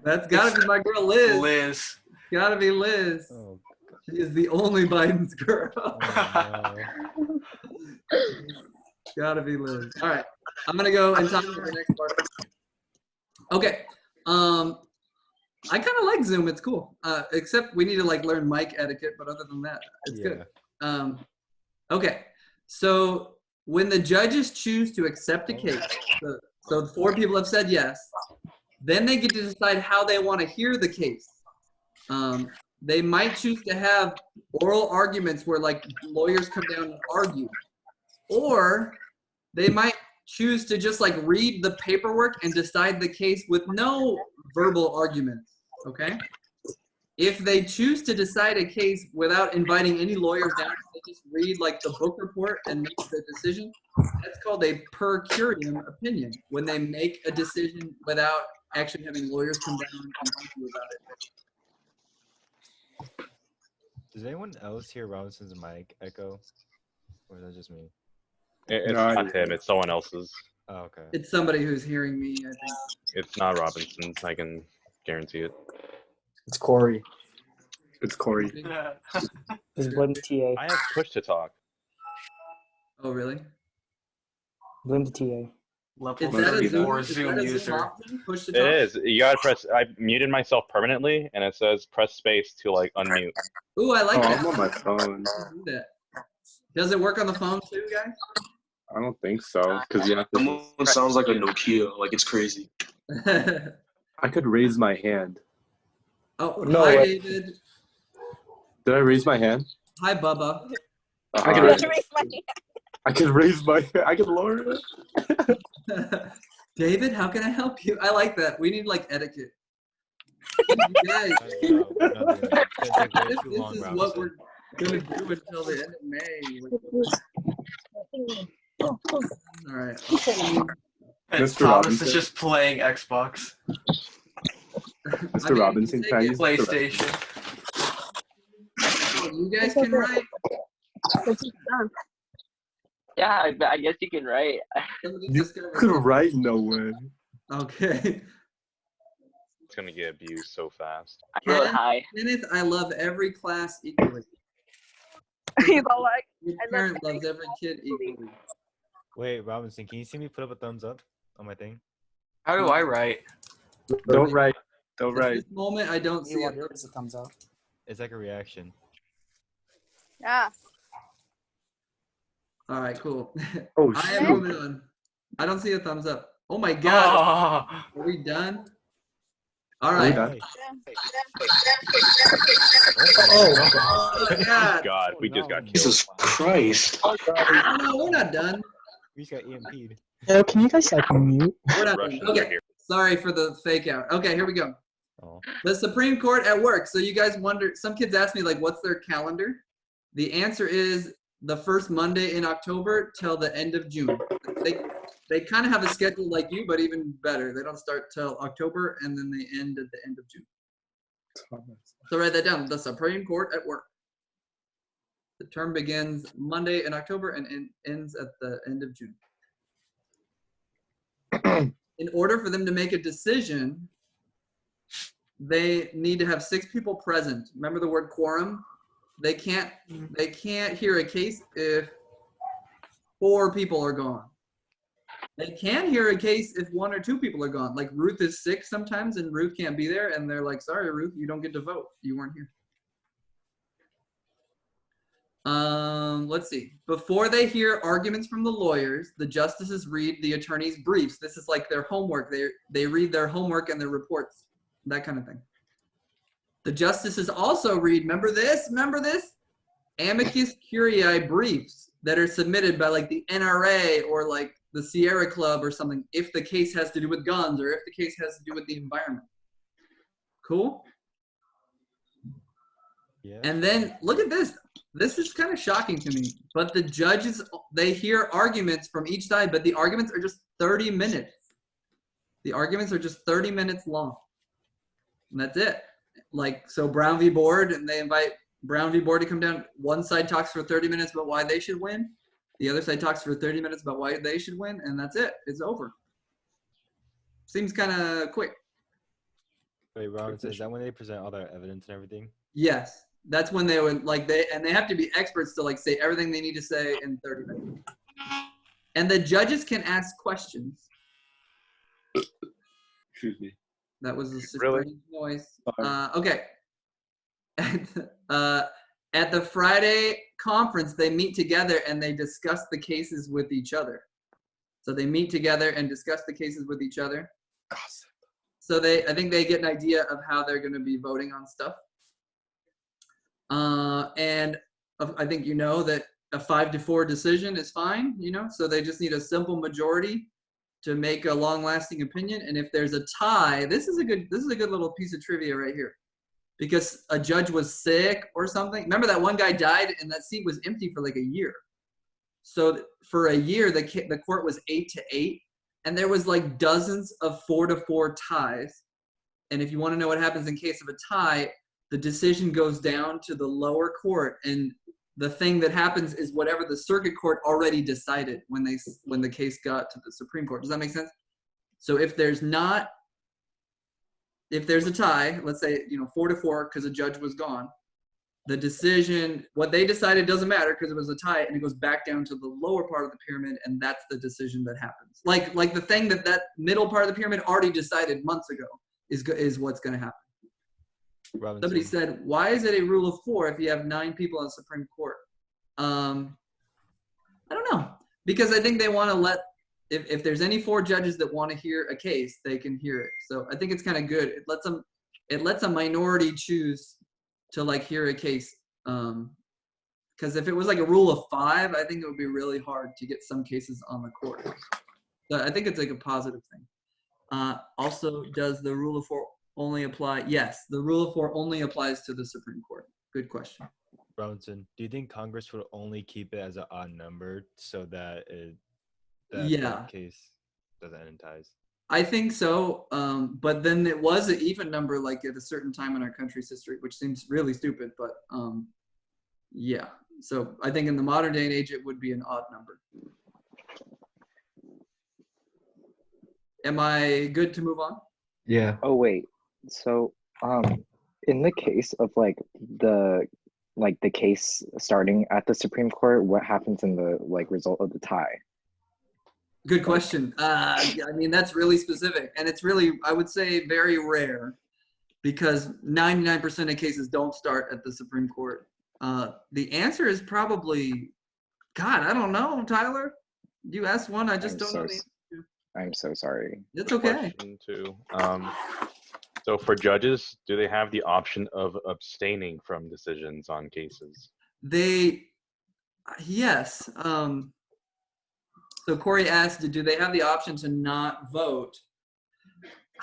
That's gotta be my girl, Liz.
Liz.
Gotta be Liz.
Oh,
She is the only Biden's girl.
oh no.
Gotta be Liz. All right, I'm gonna go and talk about the next part. Okay. I kind of like Zoom. It's cool. Except we need to like learn mic etiquette, but other than that, it's good. Okay. So when the judges choose to accept a case, so 4 people have said yes, then they get to decide how they want to hear the case. They might choose to have oral arguments where like lawyers come down and argue, or they might choose to just like read the paperwork and decide the case with no verbal arguments. Okay. If they choose to decide a case without inviting any lawyers down, they just read like the book report and make the decision. That's called a per curiam opinion, when they make a decision without actually having lawyers come down and argue about it.
Does anyone else hear Robinson's mic echo? Or is that just me?
It's not him. It's someone else's.
Oh, okay.
It's somebody who's hearing me, I think.
It's not Robinson's. I can guarantee it.
It's Corey.
It's Corey.
It's blame the TA.
I have push to talk.
Oh, really?
Blame the TA.
Is that a Zoom,
Or
is
Zoom
that a
user.
Zoom option? Push to
It
talk?
is. You gotta press. I muted myself permanently, and it says press space to like unmute.
Ooh, I like
Oh,
that.
I'm on my phone.
Do that. Does it work on the phone too, guys?
I don't think so, because you have to.
Someone sounds like a Nokia. Like, it's crazy.
I could raise my hand.
Oh,
No,
hi,
wait.
David.
Did I raise my hand?
Hi, Bubba.
I could
You
raise,
have to raise my hand.
I could raise my. I could lower it.
David, how can I help you? I like that. We need like etiquette. You guys, this is what we're gonna do until the end of May. All right.
And
Mr.
Thomas
Robinson.
is just playing Xbox.
Mr.
mean,
Robinson,
take
can I
it.
use the restroom?
PlayStation.
Oh, you guys can write.
Yeah, I guess you can write.
Somebody
You
discovered
could
something.
write no way.
Okay.
It's gonna get abused so fast.
I wrote hi.
Kenneth, I love every class equally.
He's all like,
Your
I love
parent
every
loves every kid equally.
Wait, Robinson, can you see me put up a thumbs up on my thing?
How do I write?
Don't write. Don't
At
write.
this moment, I don't see it.
It's a thumbs up.
It's like a reaction.
yeah.
All right, cool.
Oh,
I am
shoot.
moving on. I don't see a thumbs up. Oh my god.
Oh,
Are we done? All
Are we
right.
done?
Oh my god.
God, we just got killed.
Jesus Christ.
Oh, no, we're not done.
We just got EMP'd.
Yo, can you guys like mute?
We're not done.
Russians are
Okay.
here.
Sorry for the fake out. Okay, here we go.
Oh.
The Supreme Court at work. So you guys wonder, some kids ask me like, what's their calendar? The answer is the first Monday in October till the end of June. They kind of have a schedule like you, but even better. They don't start till October and then they end at the end of June. So write that down. The Supreme Court at work. The term begins Monday in October and ends at the end of June. In order for them to make a decision, they need to have 6 people present. Remember the word quorum? They can't hear a case if 4 people are gone. They can hear a case if 1 or 2 people are gone. Like Ruth is sick sometimes and Ruth can't be there and they're like, sorry, Ruth, you don't get to vote. You weren't here. Let's see. Before they hear arguments from the lawyers, the justices read the attorney's briefs. This is like their homework. They read their homework and their reports, that kind of thing. The justices also read, remember this? Amicus curiae briefs that are submitted by like the NRA or like the Sierra Club or something if the case has to do with guns or if the case has to do with the environment. Cool?
Yeah.
And then look at this. This is kind of shocking to me. But the judges, they hear arguments from each side, but the arguments are just 30 minutes. The arguments are just 30 minutes long. And that's it. Like, so Brown v. Board, and they invite Brown v. Board to come down. One side talks for 30 minutes about why they should win. The other side talks for 30 minutes about why they should win. And that's it. It's over. Seems kind of quick.
Wait, Robinson, is that when they present all their evidence and everything?
Yes. That's when they would like they have to be experts to like say everything they need to say in 30 minutes. And the judges can ask questions.
Excuse me.
That was a
Really?
strange noise. Okay. At the Friday conference, they meet together and they discuss the cases with each other. So they meet together and discuss the cases with each other.
Gossip.
So I think they get an idea of how they're going to be voting on stuff. And I think you know that a 5-4 decision is fine, you know, so they just need a simple majority to make a long-lasting opinion. And if there's a tie, this is a good little piece of trivia right here, because a judge was sick or something. Remember that one guy died and that seat was empty for like a year. So for a year, the court was 8-8, and there was like dozens of 4-4 ties. And if you want to know what happens in case of a tie, the decision goes down to the lower court, and the thing that happens is whatever the circuit court already decided when the case got to the Supreme Court. Does that make sense? So if there's a tie, let's say 4-4 because a judge was gone, the decision, what they decided doesn't matter because it was a tie, and it goes back down to the lower part of the pyramid, and that's the decision that happens. Like the thing that middle part of the pyramid already decided months ago is what's going to happen.
Robinson.
Somebody said, why is it a rule of 4 if you have 9 people on the Supreme Court? I don't know. Because I think they want to let, if there's any 4 judges that want to hear a case, they can hear it. So I think it's kind of good. It lets a minority choose to like hear a case. Because if it was like a rule of 5, I think it would be really hard to get some cases on the court. So I think it's like a positive thing. Also, does the rule of 4 only apply? Yes, the rule of 4 only applies to the Supreme Court. Good question.
Robinson, do you think Congress would only keep it as an odd number so that
Yeah.
the case doesn't end in ties?
I think so. But then it was an even number, like at a certain time in our country's history, which seems really stupid. But yeah. So I think in the modern day and age, it would be an odd number. Am I good to move on?
Yeah.
Oh wait. So in the case of the case starting at the Supreme Court, what happens in the result of the tie?
Good question. I mean, that's really specific, and it's really, I would say, very rare, because 99% of cases don't start at the Supreme Court. The answer is probably, God, I don't know, Tyler. You asked one, I just don't know the answer.
I'm so sorry.
It's okay.
Question two. So for judges, do they have the option of abstaining from decisions on cases?
Yes. So Corey asked, do they have the option to not vote?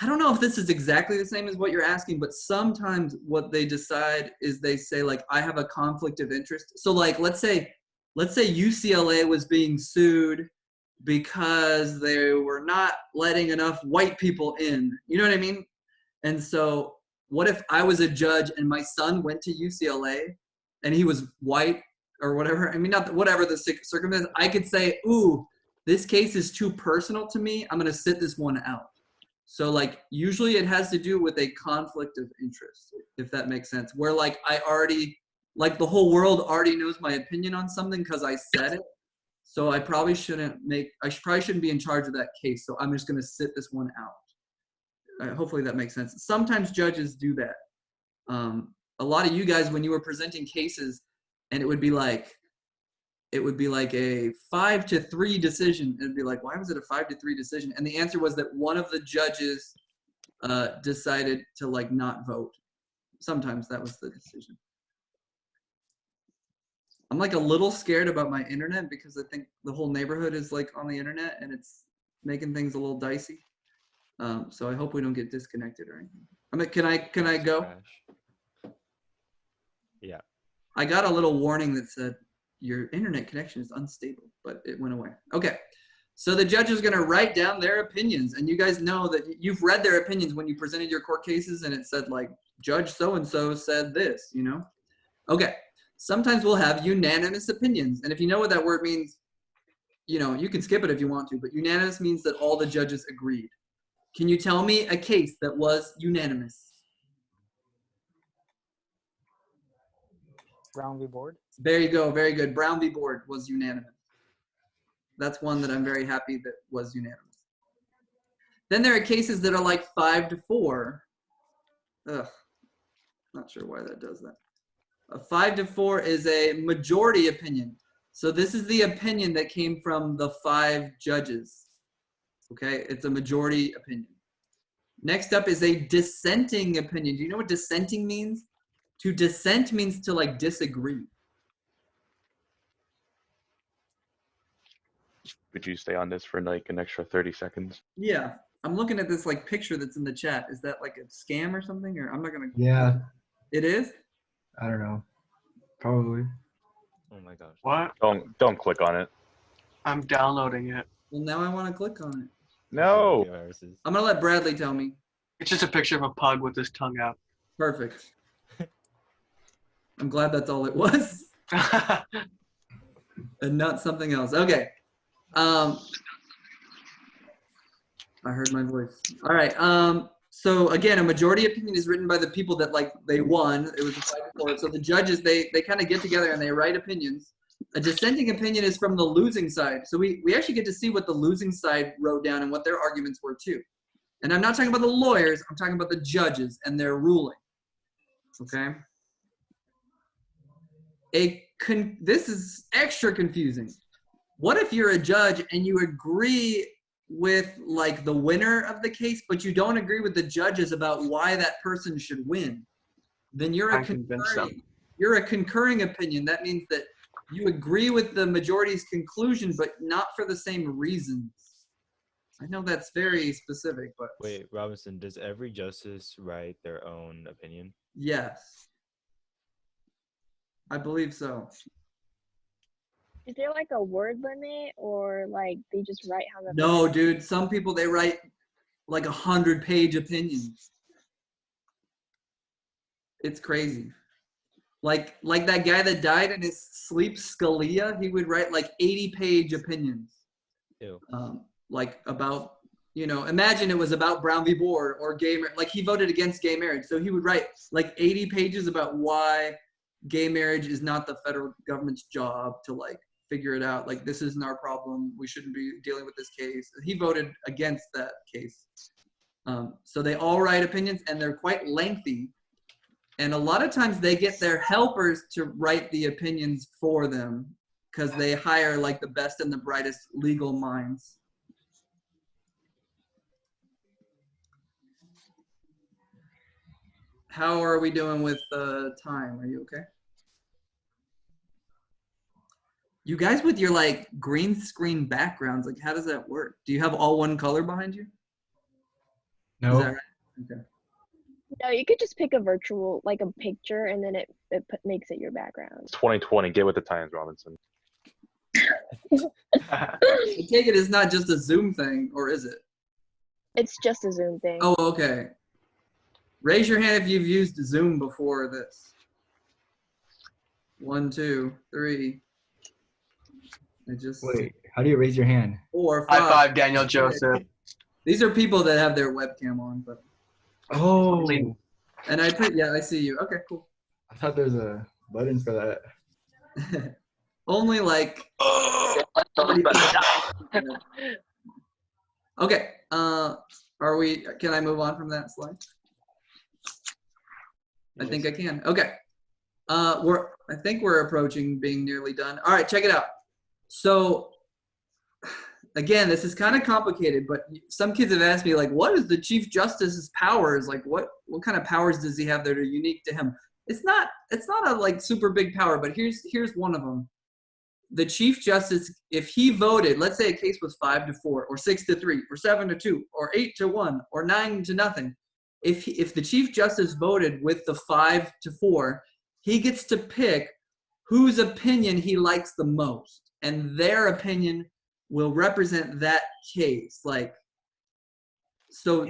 I don't know if this is exactly the same as what you're asking, but sometimes what they decide is they say, like, I have a conflict of interest. So like, let's say UCLA was being sued because they were not letting enough white people in. You know what I mean? And so what if I was a judge and my son went to UCLA and he was white or whatever? I mean, not whatever the circumstance. I could say, ooh, this case is too personal to me. I'm going to sit this one out. So like, usually it has to do with a conflict of interest, if that makes sense. Where like, I already, like the whole world already knows my opinion on something because I said it. So I probably shouldn't be in charge of that case. So I'm just going to sit this one out. Hopefully that makes sense. Sometimes judges do that. A lot of you guys, when you were presenting cases, and it would be like a 5-3 decision. It'd be like, why was it a 5-3 decision? And the answer was that one of the judges decided to like not vote. Sometimes that was the decision. I'm like a little scared about my internet because I think the whole neighborhood is like on the internet and it's making things a little dicey. So I hope we don't get disconnected or anything. I mean, can I go?
Yeah.
I got a little warning that said your internet connection is unstable, but it went away. Okay. So the judge is going to write down their opinions, and you guys know that you've read their opinions when you presented your court cases and it said like Judge so-and-so said this, you know? Okay. Sometimes we'll have unanimous opinions. And if you know what that word means, you know, you can skip it if you want to, but unanimous means that all the judges agreed. Can you tell me a case that was unanimous?
Brown v. Board.
There you go. Very good. Brown v. Board was unanimous. That's one that I'm very happy that was unanimous. Then there are cases that are like 5-4. Ugh. Not sure why that does that. A 5-4 is a majority opinion. So this is the opinion that came from the 5 judges. Okay, it's a majority opinion. Next up is a dissenting opinion. Do you know what dissenting means? To dissent means to like disagree.
Could you stay on this for like an extra 30 seconds?
Yeah, I'm looking at this like picture that's in the chat. Is that like a scam or something? Or I'm not gonna.
Yeah.
It is?
I don't know. Probably.
Oh my gosh.
What?
Don't click on it.
I'm downloading it.
Well, now I want to click on it.
No.
I'm gonna let Bradley tell me.
It's just a picture of a pug with his tongue out.
Perfect. I'm glad that's all it was. And not something else. Okay. I heard my voice. All right. So again, a majority opinion is written by the people that like they won. It was a 5-4. So the judges, they kind of get together and they write opinions. A dissenting opinion is from the losing side. So we actually get to see what the losing side wrote down and what their arguments were too. And I'm not talking about the lawyers. I'm talking about the judges and their ruling. Okay. This is extra confusing. What if you're a judge and you agree with like the winner of the case, but you don't agree with the judges about why that person should win? Then you're a concurring opinion. That means that you agree with the majority's conclusion, but not for the same reasons. I know that's very specific, but
wait, Robinson, does every justice write their own opinion?
Yes. I believe so.
Is there like a word limit, or like they just write how the?
No, dude. Some people they write like 100-page opinions. It's crazy. Like that guy that died in his sleep, Scalia, he would write like 80-page opinions.
Ew.
Like about, imagine it was about Brown v. Board or gay marriage. Like he voted against gay marriage. So he would write like 80 pages about why gay marriage is not the federal government's job to like figure it out. Like this isn't our problem. We shouldn't be dealing with this case. He voted against that case. So they all write opinions and they're quite lengthy. And a lot of times they get their helpers to write the opinions for them because they hire like the best and the brightest legal minds. How are we doing with time? Are you okay? You guys with your like green screen backgrounds, like how does that work? Do you have all one color behind you?
No.
Is that right? Okay.
No, you could just pick a virtual, like a picture, and then it makes it your background.
It's 2020. Get with the times, Robinson.
I take it it's not just a Zoom thing, or is it?
It's just a Zoom thing.
Oh, okay. Raise your hand if you've used Zoom before this. 1, 2, 3.
Wait, how do you raise your hand?
4, 5.
High five, Daniel Joseph.
These are people that have their webcam on, but.
Oh.
And I see you. Okay, cool.
I thought there's a button for that.
Only like. Okay. Can I move on from that slide? I think I can. Okay. I think we're approaching being nearly done. All right, check it out. So again, this is kind of complicated, but some kids have asked me like, what is the Chief Justice's powers? Like what kind of powers does he have that are unique to him? It's not a like super big power, but here's one of them. The Chief Justice, if he voted, let's say a case was 5-4 or 6-3 or 7-2 or 8-1 or 9-0. If the Chief Justice voted with the 5-4, he gets to pick whose opinion he likes the most, and their opinion will represent that case. Like, so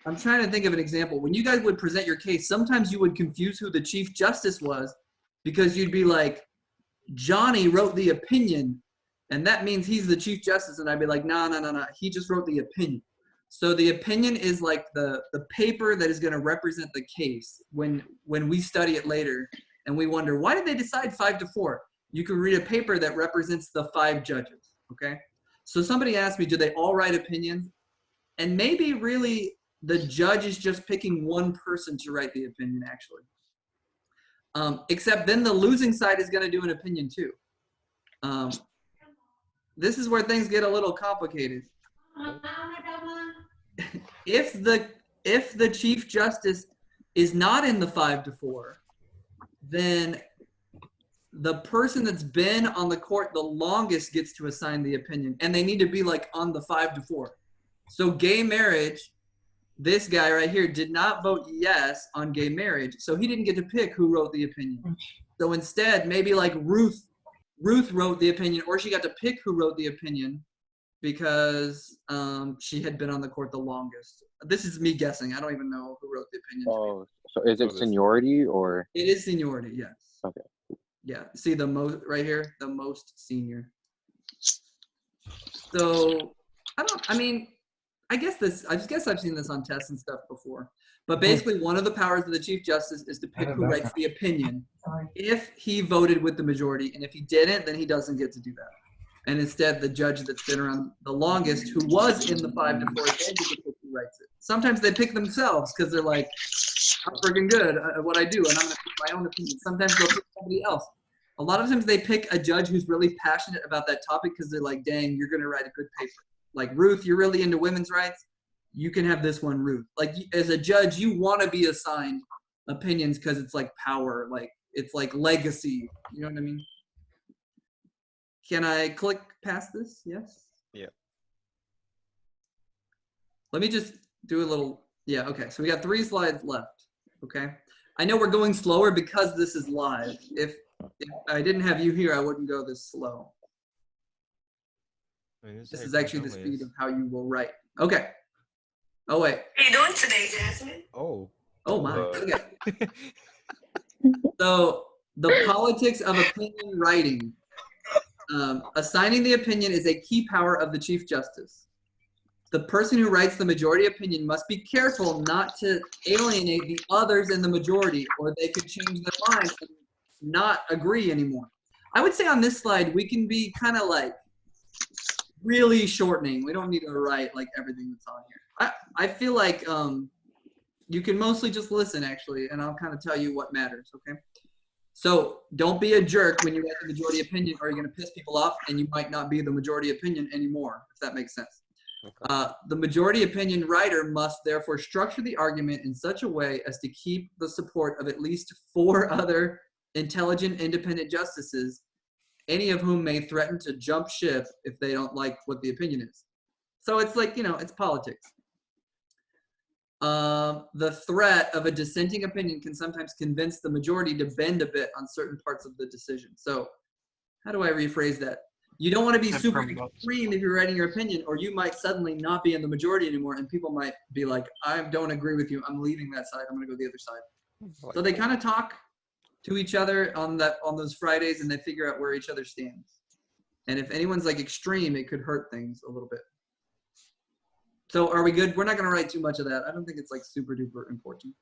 I'm trying to think of an example. When you guys would present your case, sometimes you would confuse who the Chief Justice was because you'd be like, Johnny wrote the opinion, and that means he's the Chief Justice. And I'd be like, no. He just wrote the opinion. So the opinion is like the paper that is going to represent the case when we study it later and we wonder, why did they decide 5-4? You can read a paper that represents the 5 judges, okay? So somebody asked me, do they all write opinions? And maybe really the judge is just picking one person to write the opinion, actually. Except then the losing side is going to do an opinion too. This is where things get a little complicated. If the Chief Justice is not in the 5-4, then the person that's been on the court the longest gets to assign the opinion, and they need to be like on the 5-4. So gay marriage, this guy right here did not vote yes on gay marriage, so he didn't get to pick who wrote the opinion. So instead, maybe like Ruth wrote the opinion, or she got to pick who wrote the opinion because she had been on the court the longest. This is me guessing. I don't even know who wrote the opinion.
Oh, so is it seniority or?
It is seniority, yes.
Okay.
Yeah, see the most right here, the most senior. So I guess I've seen this on tests and stuff before. But basically one of the powers of the Chief Justice is to pick who writes the opinion if he voted with the majority, and if he didn't, then he doesn't get to do that. And instead the judge that's been around the longest, who was in the 5-4, then gets to pick who writes it. Sometimes they pick themselves because they're like, I'm freaking good at what I do, and I'm going to pick my own opinion. Sometimes they'll pick somebody else. A lot of times they pick a judge who's really passionate about that topic because they're like, dang, you're going to write a good paper. Like, Ruth, you're really into women's rights. You can have this one, Ruth. Like, as a judge, you want to be assigned opinions because it's like power. Like, it's like legacy. You know what I mean? Can I click past this? Yes?
Yeah.
Let me just do a little, yeah, okay. So we got 3 slides left, okay? I know we're going slower because this is live. If I didn't have you here, I wouldn't go this slow. This is actually the speed of how you will write. Okay, Oh wait.
How are you doing today, Jasmine?
Oh.
Oh my. Okay. So the politics of opinion writing. Assigning the opinion is a key power of the Chief Justice. The person who writes the majority opinion must be careful not to alienate the others in the majority, or they could change their mind and not agree anymore. I would say on this slide, we can be kind of like really shortening. We don't need to write like everything that's on here. I feel like you can mostly just listen, actually, and I'll kind of tell you what matters, okay? So don't be a jerk when you write the majority opinion, or you're going to piss people off, and you might not be the majority opinion anymore, if that makes sense. Okay. The majority opinion writer must therefore structure the argument in such a way as to keep the support of at least 4 other intelligent, independent justices, any of whom may threaten to jump ship if they don't like what the opinion is. So it's like, it's politics. The threat of a dissenting opinion can sometimes convince the majority to bend a bit on certain parts of the decision. So how do I rephrase that? You don't want to be super extreme if you're writing your opinion, or you might suddenly not be in the majority anymore, and people might be like, I don't agree with you. I'm leaving that side. I'm going to go the other side. So they kind of talk to each other on those Fridays, and they figure out where each other stands. And if anyone's like extreme, it could hurt things a little bit. So are we good? We're not going to write too much of that. I don't think it's like super duper important.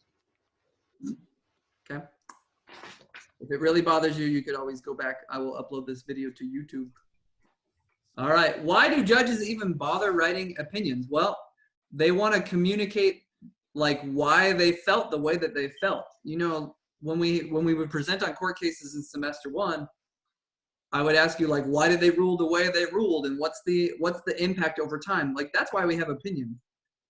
Okay. If it really bothers you, you could always go back. I will upload this video to YouTube. All right. Why do judges even bother writing opinions? Well, they want to communicate like why they felt the way that they felt. When we would present on court cases in semester 1, I would ask you, like, why did they rule the way they ruled, and what's the impact over time? Like, that's why we have opinions,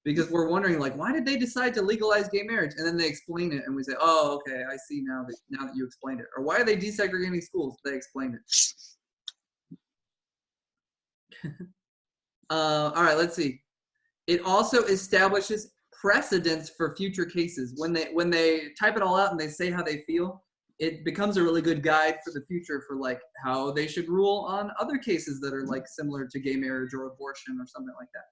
because we're wondering, like, why did they decide to legalize gay marriage? And then they explain it, and we say, oh, okay, I see now that you explained it. Or why are they desegregating schools? They explained it. All right, let's see. It also establishes precedents for future cases. When they type it all out and they say how they feel, it becomes a really good guide for the future for like how they should rule on other cases that are like similar to gay marriage or abortion or something like that.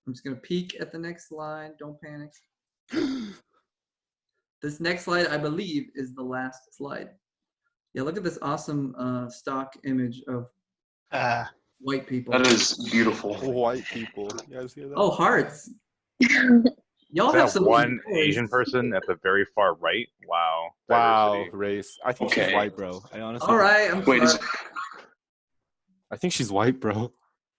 I'm just gonna peek at the next slide. Don't panic. This next slide, I believe, is the last slide. Yeah, look at this awesome stock image of white people.
That is beautiful.
White people. You guys hear that?
Oh, hearts. Y'all have some
one Asian person at the very far right. Wow.
Wow,
Diversity.
race. I think she's white, bro. I honestly.
All right, I'm sorry.
I think she's white, bro.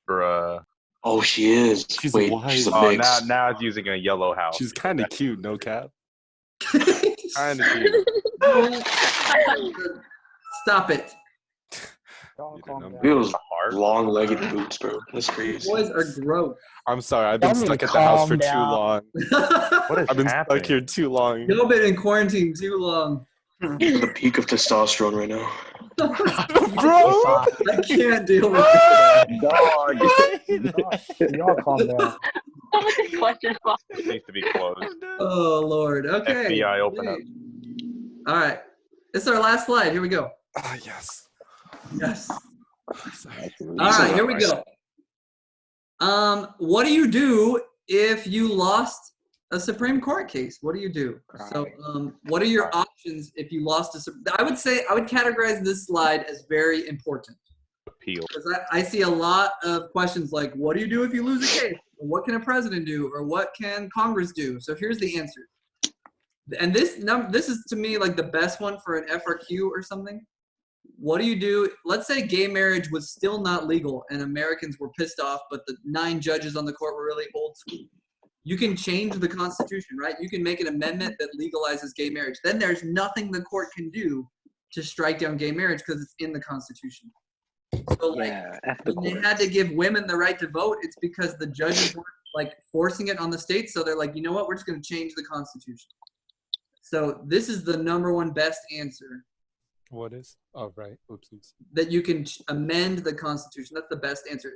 Bruh.
Oh, she is.
She's
Wait,
white.
she's a
Oh,
mix.
now it's using a yellow house.
She's kind of cute, no cap. Kind of cute.
Stop it.
Those long-legged boots, bro. That's crazy.
Boys are gross.
I'm sorry. I've been stuck at the house for too long.
What is
I've been
happening?
stuck here too long.
You've been in quarantine too long.
The peak of testosterone right now.
Bro!
I can't deal with it.
Dog. Y'all calm down.
It needs to be closed.
Oh, Lord. Okay.
FBI, open up.
All right. This is our last slide. Here we go.
Ah, yes.
Yes. All right, here we go. What do you do if you lost a Supreme Court case? What do you do? So, what are your options if you lost I would categorize this slide as very important.
Appeal.
Because I see a lot of questions like, what do you do if you lose a case? Or what can a president do? Or what can Congress do? So here's the answer. And this is to me like the best one for an FRQ or something. What do you do? Let's say gay marriage was still not legal and Americans were pissed off, but the 9 judges on the court were really old school. You can change the Constitution, right? You can make an amendment that legalizes gay marriage. Then there's nothing the court can do to strike down gay marriage because it's in the Constitution. So like, when they had to give women the right to vote, it's because the judges weren't like forcing it on the states. So they're like, you know what? We're just going to change the Constitution. So this is the #1 best answer.
What is? Oh, right. Oopsies.
That you can amend the Constitution. That's the best answer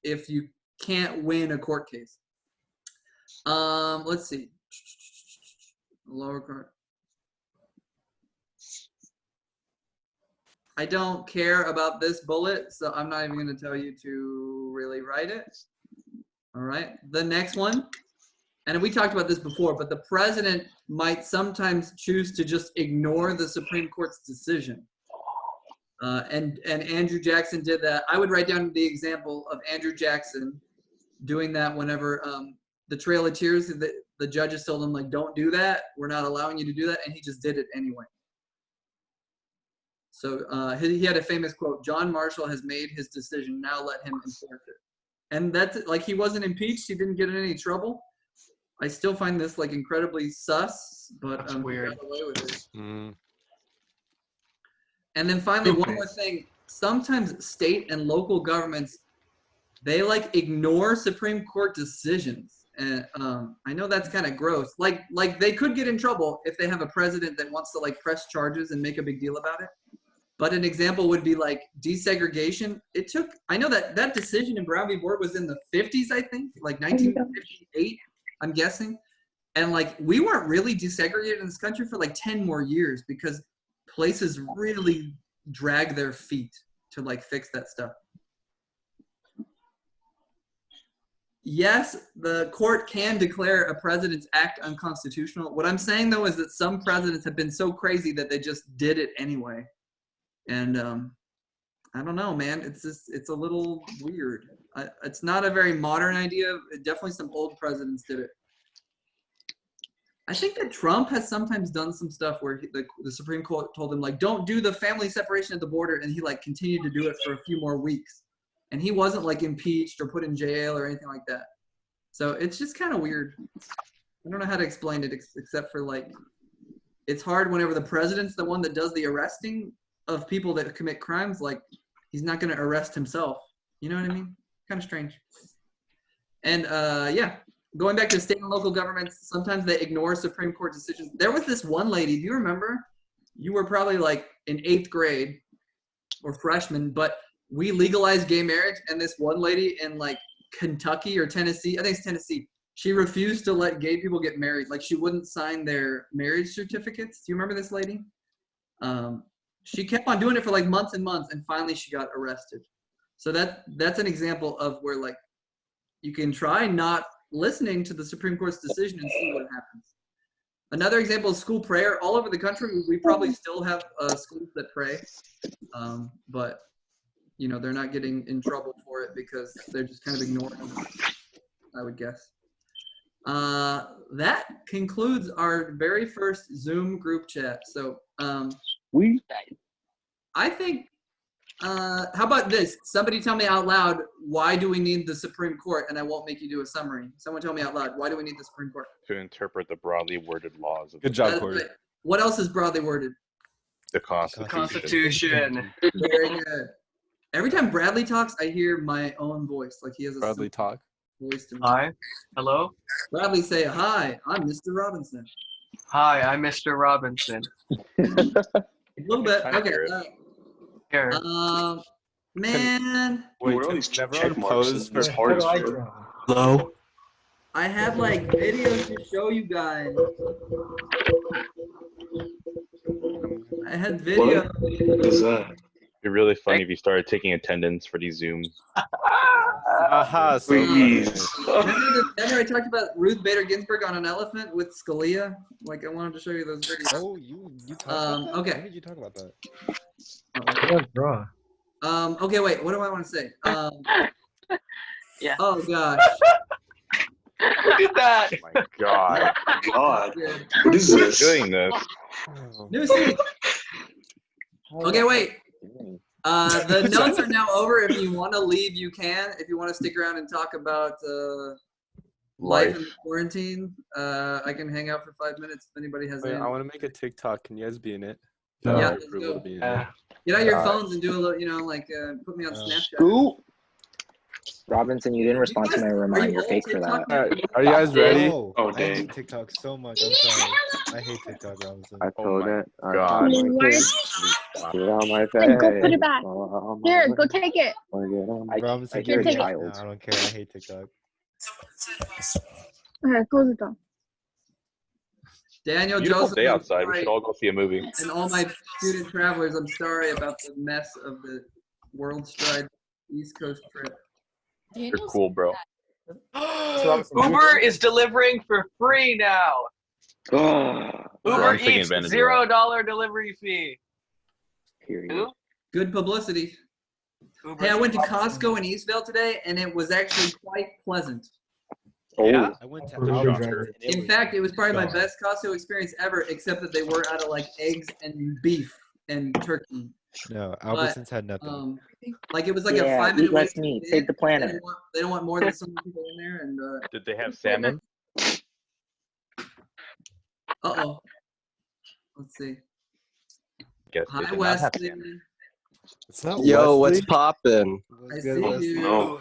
if you can't win a court case. Let's see. Lower court. I don't care about this bullet, so I'm not even going to tell you to really write it. All right. The next one, and we talked about this before, but the president might sometimes choose to just ignore the Supreme Court's decision. And Andrew Jackson did that. I would write down the example of Andrew Jackson doing that whenever the Trail of Tears, the judges told him, like, don't do that. We're not allowing you to do that. And he just did it anyway. So he had a famous quote, John Marshall has made his decision. Now let him enforce it. And that's like, he wasn't impeached. He didn't get in any trouble. I still find this like incredibly sus, but
That's weird.
he got away with it.
Mm.
And then finally, one more thing. Sometimes state and local governments, they like ignore Supreme Court decisions. And I know that's kind of gross. Like they could get in trouble if they have a president that wants to like press charges and make a big deal about it. But an example would be like desegregation. It took, I know that decision in Brown v. Board was in the 50s, I think, like 1958, I'm guessing. And like, we weren't really desegregated in this country for like 10 more years because places really drag their feet to like fix that stuff. Yes, the court can declare a president's act unconstitutional. What I'm saying though is that some presidents have been so crazy that they just did it anyway. And I don't know, man. It's a little weird. It's not a very modern idea. Definitely some old presidents did it. I think that Trump has sometimes done some stuff where the Supreme Court told him, like, don't do the family separation at the border, and he like continued to do it for a few more weeks. And he wasn't like impeached or put in jail or anything like that. So it's just kind of weird. I don't know how to explain it except for like, it's hard whenever the president's the one that does the arresting of people that commit crimes. Like, he's not going to arrest himself. You know what I mean? Kind of strange. And yeah, going back to state and local governments, sometimes they ignore Supreme Court decisions. There was this one lady, do you remember? You were probably like in 8th grade or freshman, but we legalized gay marriage, and this one lady in like Kentucky or Tennessee, I think it's Tennessee, she refused to let gay people get married. Like, she wouldn't sign their marriage certificates. Do you remember this lady? She kept on doing it for like months and months, and finally she got arrested. So that's an example of where like you can try not listening to the Supreme Court's decision and see what happens. Another example is school prayer. All over the country, we probably still have schools that pray, but you know, they're not getting in trouble for it because they're just kind of ignoring them, I would guess. That concludes our very first Zoom group chat. So I think, how about this? Somebody tell me out loud, why do we need the Supreme Court? And I won't make you do a summary. Someone tell me out loud, why do we need the Supreme Court?
To interpret the broadly worded laws of
Good job, Corey.
What else is broadly worded?
the Constitution.
Constitution.
Very good. Every time Bradley talks, I hear my own voice. Like, he has a
Bradley talk.
voice to me.
Hi. Hello.
Bradley, say, hi, I'm Mr. Robinson.
Hi, I'm Mr. Robinson.
A little bit. Okay.
Here.
Man.
Wait, where are these check marks? It's hard as fuck.
Hello.
I had like videos to show you guys. I had videos.
What is that?
It'd be really funny if you started taking attendance for these Zooms.
Aha,
please.
Remember I talked about Ruth Bader Ginsburg on an elephant with Scalia? Like, I wanted to show you those videos.
Oh, you talked about that?
Okay.
When did you talk about that?
Okay, wait, what do I want to say?
Yeah.
Oh, gosh.
Look at that.
Oh my God.
God. What is this?
Doing this.
New scene. Okay, wait. The notes are now over. If you want to leave, you can. If you want to stick around and talk about life in quarantine, I can hang out for 5 minutes if anybody has any.
I want to make a TikTok. Can you guys be in it?
Yeah, let's go.
Be in it.
Get out your phones and do a little, you know, like put me on Snapchat.
Ooh. Robinson, you didn't respond to my reminder. You're fake for that.
Are you guys ready?
Oh,
I
dang.
hate TikTok so much. I'm sorry. I hate TikTok, Robinson.
I told it.
God.
Get on my face.
Like, go put it back. Here, go take it.
Robinson,
you're a
take it.
child.
No, I don't care. I hate TikTok.
Okay, close it down.
Daniel,
Beautiful
Joseph,
day
I'm
outside. We
sorry.
should all go see a movie.
And all my student travelers, I'm sorry about the mess of the World Stride East Coast trip.
You're cool, bro.
Uber is delivering for free now. Uber
I'm taking
Eats,
advantage of that.
$0 delivery fee. Who?
Good publicity.
Uber
Hey, I went to
Eats.
Costco in Eastvale today, and it was actually quite pleasant.
Yeah?
I went to
Really
Albertsons,
drunk.
and it
In
was
fact, it was probably my
gone.
best Costco experience ever, except that they were out of like eggs and beef and turkey.
No,
But,
Albertsons had nothing.
like it was like a
Yeah,
5-minute
eat
wait.
less
to
meat,
get
save
in.
the planet.
They don't want more than so many people in there, and
Did they have salmon?
uh-oh. Let's see.
Guess they
Hi,
did not have
Wesley.
salmon.
It's not
Yo,
Wesley.
what's poppin'?
I
Good,
see
Wesley.
you.
No.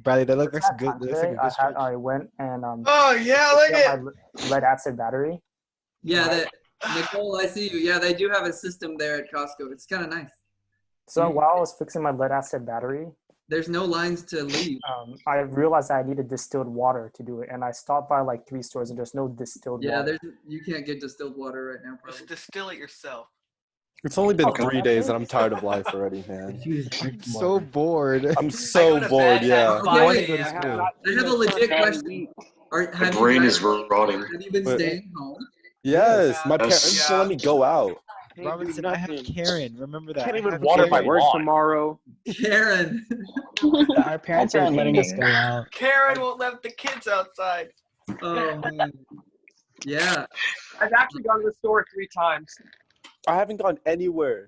Bradley, that looks like good. That looks like a good stretch.
I went and
Oh, yeah, look at
my lead acid battery.
Yeah, that Nicole, I see you. Yeah, they do have a system there at Costco. It's kind of nice.
So while I was fixing my lead acid battery,
There's no lines to leave.
I realized I needed distilled water to do it, and I stopped by like 3 stores, and there's no distilled
Yeah,
water.
you can't get distilled water right now, probably.
Just distill it yourself.
It's only been
Okay.
3 days and I'm tired of life already, man.
I'm so bored.
I'm so bored, yeah.
Okay, wait,
go to school.
I have a legit question.
My
Have
brain
you
is
guys,
rotting.
have you been
Wait.
staying home?
Yes, my
Yes.
parents still let me go out.
Robinson, I have Karen. Remember that.
Can't
I
even
have
water my
Karen.
lawn. tomorrow.
Karen.
Our parents aren't letting us go out.
Karen won't let the kids outside.
Oh man. Yeah.
I've actually gone to the store 3 times.
I haven't gone anywhere.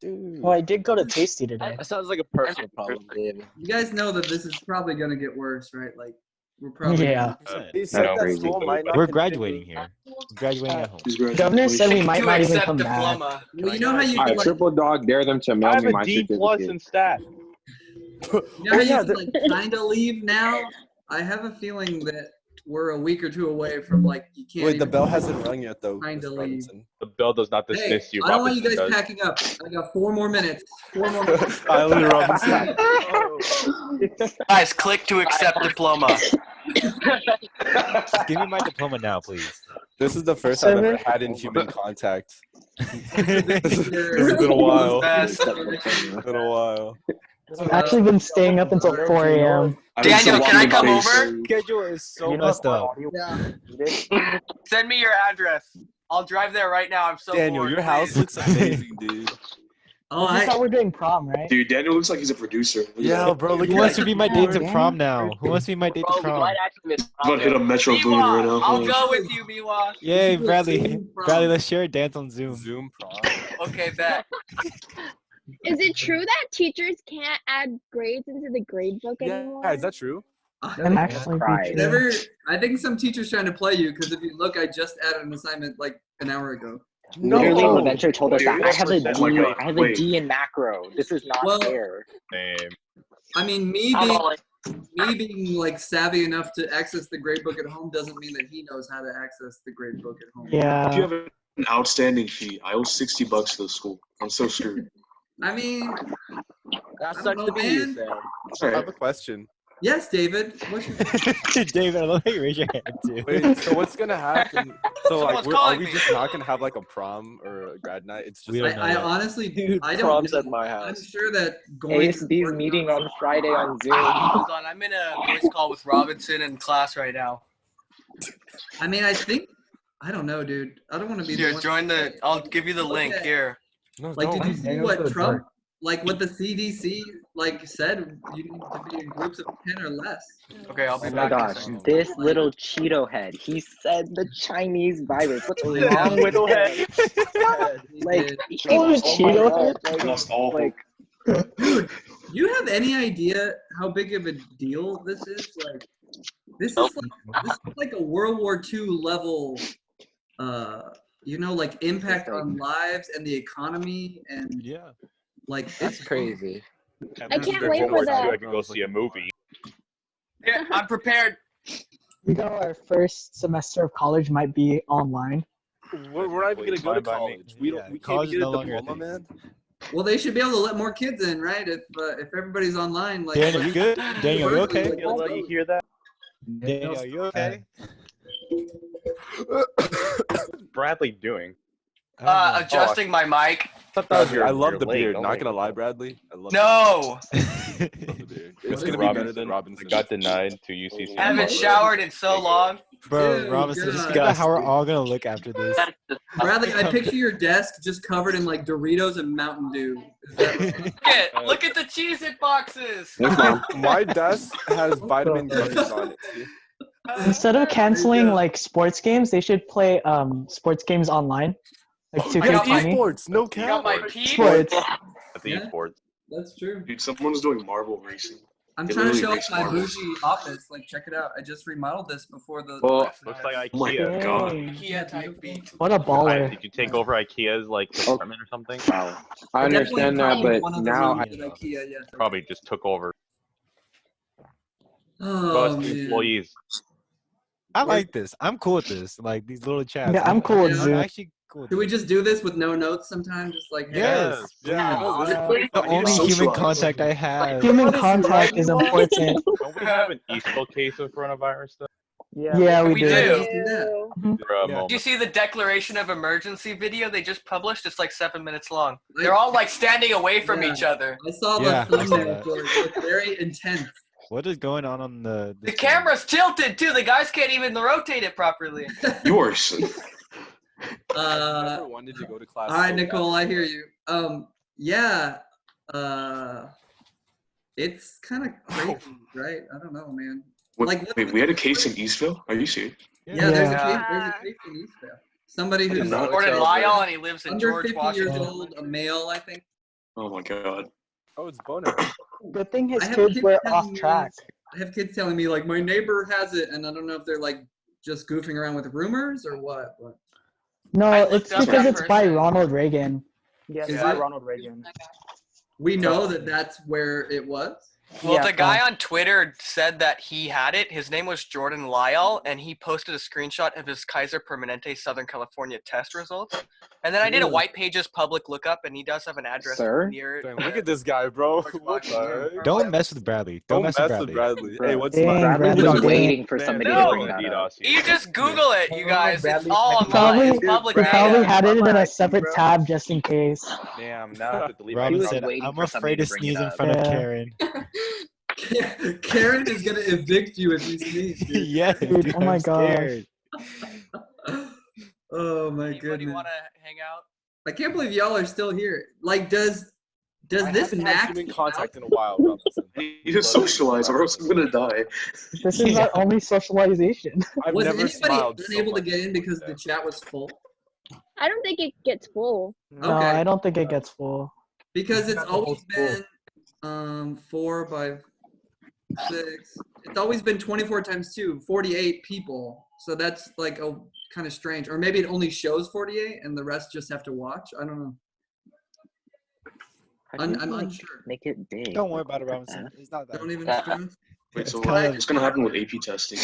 Dude.
Well, I did go to Tasty today.
That sounds like a personal problem, Dave.
You guys know that this is probably gonna get worse, right? Like we're probably
Yeah.
They said
No.
that school might not
We're
continue.
graduating here. We're graduating at home.
Governor said we might
To
not even
accept
come back.
diploma.
Well, you know how you
I
can like,
triple dog dare them to mail
I have
me
a
my
D plus
certificate.
in stat.
you know how
Oh, yeah,
you can like kind of leave now? I have a feeling that we're a week or two away from like you can't.
Wait, the
even
bell hasn't rung yet, though.
Kinda
Mr.
leave.
Robinson.
The bell does not
Hey,
dismiss you.
I don't want you
Robinson
guys
does.
packing up. I got 4 more minutes. 4 more minutes.
Tyler Robinson.
Guys, click to accept diploma.
Give me my diploma now, please.
This is the first I've ever had in human contact. This has been a while.
Best.
It's been a while.
I've actually been staying up until 4 a.m.
Daniel, can I come over?
Schedule is so
You know
messed
what
up.
audio-
Send me your address. I'll drive there right now. I'm so
Daniel,
bored.
your house
please.
looks amazing, dude.
Oh,
This is how we're doing prom, right?
Dude, Daniel looks like he's a producer. Look at
Yeah,
that.
bro, look
Who
at
wants
that.
to be my date to
Damn.
prom now? Who wants to be my date to prom?
I'm about to hit a Metro Boomin right now.
I'll go with you, Miwa.
Yay,
should do a
Bradley.
Zoom prom.
Bradley, let's share a dance on Zoom.
Zoom prom.
Okay, bet.
Is it true that teachers can't add grades into the grade book anymore?
Yeah, is that true?
I'm actually
Never. I think some teacher's trying to play you because if you look, I just added an assignment like an hour ago.
Literally,
No.
Leventure told us that. I have a D.
Wait,
I have a
wait.
D in macro. This is not
Well,
fair.
Same.
I mean, me being like savvy enough to access the grade book at home doesn't mean that he knows how to access the grade book at home.
If you
Yeah.
have an outstanding fee, I owe $60 to the school. I'm so screwed.
I mean,
That
I don't
sucks
know,
to be you,
man.
Sam.
I have a question.
yes, David. What's your
David, I love how you raise your hand too.
Wait, so what's gonna happen? So like,
Someone's
are
calling
we
me.
just not gonna have like a prom or a grad night? It's just
We
like,
don't know
I
yet.
honestly,
Dude,
I don't
prom's
know.
at my
I'm
house.
sure that going to
ASB's
work
meeting
out-
on Friday on Zoom.
Hold on, I'm in a voice call with Robinson in class right now.
I mean, I think I don't know, dude. I don't want to be
Here,
the one.
join the. I'll give you the link
Okay.
here.
no,
Like, did
don't.
you see what Trump, like what the CDC like said? You need to be in groups of 10 or less.
Okay, I'll be
Oh my
back. in a
gosh,
second.
this little Cheeto head. He said the Chinese virus. What's wrong with him? Like,
Oh, Cheeto head?
I lost all hope.
Dude, you have any idea how big of a deal this is? Like, this is like a World War II level, like impact on lives and the economy and
Yeah.
like
That's
it's
crazy.
I can't
After
wait
World
for
War
the-
II, I could go see a movie.
Yeah, I'm prepared.
We got our first semester of college might be online.
We're not even gonna go to
Fine by me.
college. We don't.
Yeah,
We
college
can't
is
even
no
get a
longer a
diploma,
thing.
man.
Well, they should be able to let more kids in, right? If everybody's online, like
Daniel, you good? Daniel, you okay?
Like, let's go.
hear that?
Daniel, you okay?
What's Bradley doing?
Adjusting my mic.
Bradley, I love
your
the
leg,
beard.
don't
Not
make
gonna
it
lie,
up.
Bradley. I love
No.
the beard. It's gonna be better than Robinson.
Got denied to UCC.
I haven't showered in so long.
Bro,
Ew,
Robinson, just
God.
think about how we're all gonna look after this.
Bradley, I picture your desk just covered in like Doritos and Mountain Dew. Is that right?
Look at the Cheez-It boxes.
My desk has vitamin gummies on it. See?
Instead of canceling like sports games, they should play sports games online. Like 2K20.
Esports, no
You
cap.
got my pee?
Sports.
At the esports.
That's true.
Dude, someone's doing marble racing.
I'm
They
trying to
literally
show
race
off my
marbles.
bougie office. Like, check it out. I just remodeled this before the.
Well, looks like
Oh my
IKEA.
God.
IKEA type beat.
What a baller.
Did you take over IKEA's like department or something?
Wow. I understand that,
Definitely
but
one of the
now
rooms at IKEA, yes.
Probably just took over.
Oh,
Bust
man.
employees.
I like this. I'm cool with this. Like these little chats.
Yeah, I'm cool with
I'm
Zoom.
actually cool with
Do we
this.
just do this with no notes sometimes? Just like, hey,
Yes.
Yeah.
The
I need
only
to
human
socialize.
contact I have.
Human contact is important.
Don't we have an Eastville case of coronavirus though?
Yeah, we
We
do.
do.
For a
Did you
moment.
see the declaration of emergency video they just published? It's like 7 minutes long. They're all like standing away from
Yeah.
each other.
I saw
Yeah,
the
I saw
thumbnail
that.
for it. It's very intense.
What is going on the?
The camera's tilted too. The guys can't even rotate it properly.
Yours.
I never wanted to go to class.
All right,
so
Nicole,
bad.
I hear you. Yeah. It's kind of crazy, right? I don't know, man.
Wait, we had a case in Eastville? Are you serious?
Yeah, there's a
Yeah.
case in Eastville. Somebody who's
not
Jordan Lyle, and he lives in
under
George
50
Washington.
years old, a male, I think.
Oh my God.
Oh, it's boner.
Good thing his
I have
kids were
telling
off
me-
track.
I have kids telling me like my neighbor has it, and I don't know if they're like just goofing around with rumors or what. But
No,
I
it's
looked up
because
that
it's by
person.
Ronald Reagan. Yeah,
Is
it's by
it?
Ronald Reagan.
we know that that's where it was.
Well,
Yeah,
the guy on Twitter said that he had it. His name was Jordan Lyle, and he posted a screenshot of his Kaiser Permanente Southern California test results. And then I did a
Really?
White Pages public lookup, and he does have an address
Sir?
near.
Dang, look at this guy, bro. What the heck?
Don't mess with Bradley. Don't mess with Bradley.
Hey, what's
Dang,
my
Bradley.
was
Bradley.
waiting for somebody
No.
to bring that up.
You just Google it, you guys. It's
Bradley-
all
He
online.
Probably,
It's public
he probably
data.
had it in a separate tab just in case.
Damn, now I have to delete my
Robinson,
waiting
I'm
for somebody
afraid to
to bring it
sneeze in
up.
front of
Yeah.
Karen.
Karen is gonna evict you if you sneeze. Dude.
Yeah,
Dude, oh my
I'm scared.
Oh my
Anybody
goodness!
want to hang out?
I can't believe y'all are still here. Like, does
I
this
haven't had
max
human
you
contact
out?
in a while, Robinson.
I need to socialize or else I'm gonna die.
This is our only socialization.
I've
Was
never
anybody
smiled so
unable to
much
get in
like
because
that.
the chat was full?
I don't think it gets full.
No,
Okay.
I don't think it gets full.
Because it's
Not the whole
always
school.
been 4 by 6. It's always been 24 times 2, 48 people. So that's like a kind of strange. Or maybe it only shows 48 and the rest just have to watch. I don't know.
How do you,
I'm
like,
unsure.
make it big?
Don't worry
Like,
about it,
what the
Robinson.
F?
It's not that.
Don't even
Yeah.
stress.
Wait,
It's
so
kind of-
what's gonna happen with AP testing?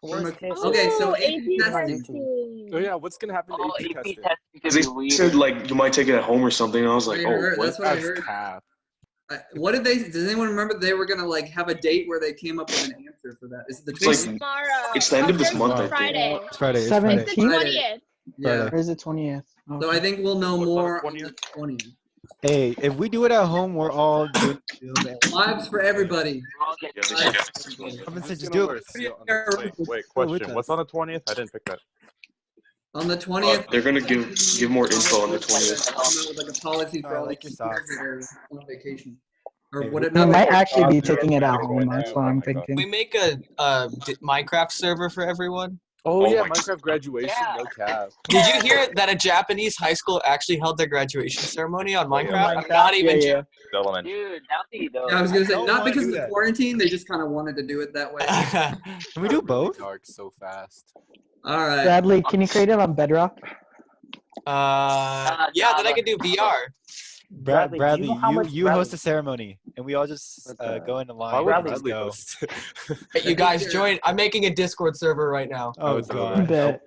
Okay, so
Oh,
AP testing.
testing.
Oh yeah, what's gonna happen to
Oh,
AP
AP
testing?
testing could
Because
be
they
weird.
said like you might take it at home or something. And I was like,
I
oh,
heard,
what?
that's what I
That's
heard.
cap.
What did they? Does anyone remember they were gonna like have a date where they came up with an answer for that? Is it the
It's like
20th?
Tomorrow.
it's the end of this month, I think.
Friday.
It's Friday. It's
Seven-
Friday.
It's the
Friday.
20th.
Yeah.
Or is it 20th?
So I think we'll know
What's on the
more on the
20th?
20th.
Hey, if we do it at home, we're all doing Zoom. And
Lives for everybody.
Yeah, they said this month.
Robinson,
Just
just
gonna
do
wear a
it.
suit on the-
Wait,
Go with
question.
us.
What's on the 20th? I didn't pick that.
On the 20th,
They're gonna give more info on the 20th.
come out with like a policy for
I
all
like
the
your socks.
caregivers on vacation. Or
Hey,
would it
We
not?
might
be-
actually be taking it at home. That's what I'm
Oh my God.
thinking.
We make a Minecraft server for everyone.
Oh
Oh
yeah,
my-
Minecraft graduation, no cap.
Did you hear that a Japanese high school actually held their graduation ceremony on Minecraft? I'm not even joking.
Element.
Dude, that'd be dope.
Yeah, I was gonna say
don't
not
wanna
because
do
of the
that.
quarantine. They just kind of wanted to do it that way.
Can we do both?
Dark so fast.
All right.
Bradley, can you create it on Bedrock?
Yeah, then I can do VR.
Bradley, do you know how much
You host
Bradley-
a ceremony, and we all just go in the line.
Why would
and
Bradley
go.
host?
Hey, you guys join. I'm making a Discord server right now.
Oh god.
Bet.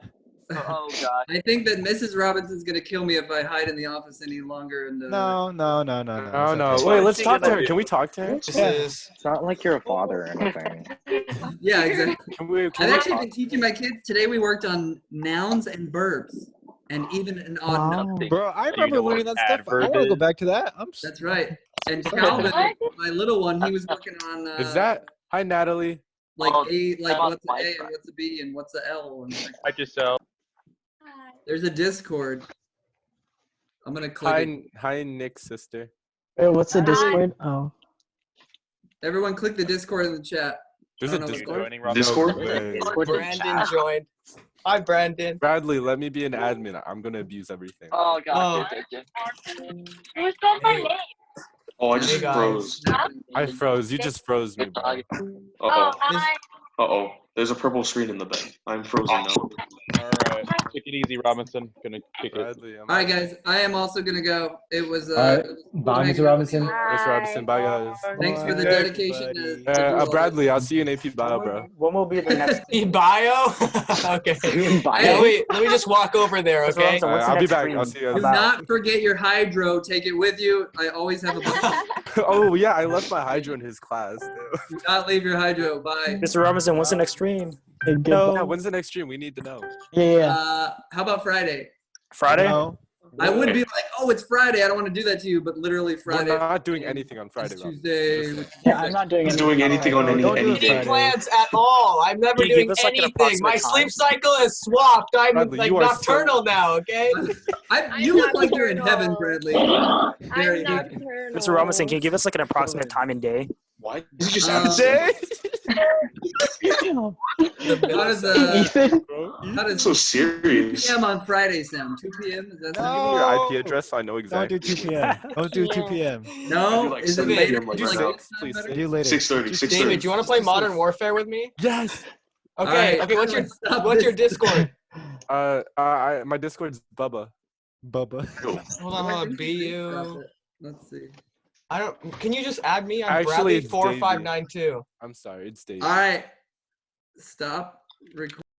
Oh god.
I think that Mrs. Robinson's gonna kill me if I hide in the office any longer. And
No.
Oh
It's
no!
okay.
Wait, let's talk to her. Can we talk to her?
This is.
It's not like you're a father or anything.
Yeah, exactly.
Can we
I've actually
talk?
been teaching my kids. Today we worked on nouns and verbs, and even an odd number.
Bro, I
you
remember
know what
learning that stuff. I
adverb
want to go
is?
back to that.
That's right. And
Sorry.
Calvin, my little one, he was working on
Is that hi Natalie?
like
Oh,
like
that's
what's
my
an A and
friend.
what's a B and what's a L and like,
I just sell.
there's a Discord. I'm gonna click it.
Hi Nick's sister.
Wait, what's the Discord? Oh.
Everyone click the Discord in the chat.
There's
I
a
don't know
Discord?
joining, Rob?
Discord?
No way.
Brandon joined. Hi, Brandon.
Bradley, let me be an admin. I'm gonna abuse everything.
Oh god.
Who said my name?
Oh, I
Hey,
just
guys.
froze.
I froze. You just froze me, bro.
Uh-oh.
Hi.
Uh-oh. There's a purple screen in the back. I'm frozen now.
All right, take it easy, Robinson. Gonna kick it.
Bradley,
All right, guys. I am also gonna go. It was.
Alright,
it was
bye,
hanging
Mr.
out with you
Robinson.
all.
Mr. Robinson, bye guys.
Thanks for the
Bye,
dedication to
everybody.
do all
Bradley,
this.
I'll see you in AP Bio, bro.
When will be the next?
In bio? Okay.
Bio?
Let me just walk over there,
Mr.
okay?
Robinson, what's the
I'll be
next
back.
stream
I'll see you
Do
guys.
not forget your hydro. Take it with you. I always have a bunch.
Oh yeah, I left my hydro in his class.
Do not leave your hydro. Bye.
Mr. Robinson, what's the next stream?
Hey, good.
Yeah, when's the next stream? We need to know.
Yeah.
How about Friday?
Friday?
No.
I would be like, oh, it's Friday. I don't want to do that to you, but literally Friday.
We're not doing anything on Friday,
It's
Rob.
Tuesday.
Yeah, I'm not doing
He's
anything.
doing anything on any
Don't do it
day.
Any plans at all? I'm never
Can you
doing
give us, like, an
anything.
approximate
My
time?
sleep cycle is swapped. I'm
Bradley,
like
you are so-
nocturnal now, okay?
You look like you're in heaven, Bradley. Very
I'm
good.
nocturnal.
Mr. Robinson, can you give us like an approximate time and day?
Why did you just
Um,
have to say?
How does
Ethan?
how
I'm
does
so
2
serious.
p.m. on Friday sound? 2 p.m. Is that
Can you give me your IP address so I know
Don't
exactly?
do 2 p.m. Don't do 2 p.m.
no?
like
Is it
7
later?
p.m. like
Is
right
like
now.
this time
Please.
better?
Do later.
6:30. 6:30.
David, do you want to play Modern Warfare with me?
Yes.
Okay.
Alright,
Okay. What's your
stop
What's your
this.
Discord?
My Discord's Bubba.
Bubba.
Hold on. BU.
Let's see.
I don't. Can you just add me? I'm
Actually,
Bradley
it's Davey.
4592.
I'm sorry, it's Dave.
All right. Stop recording.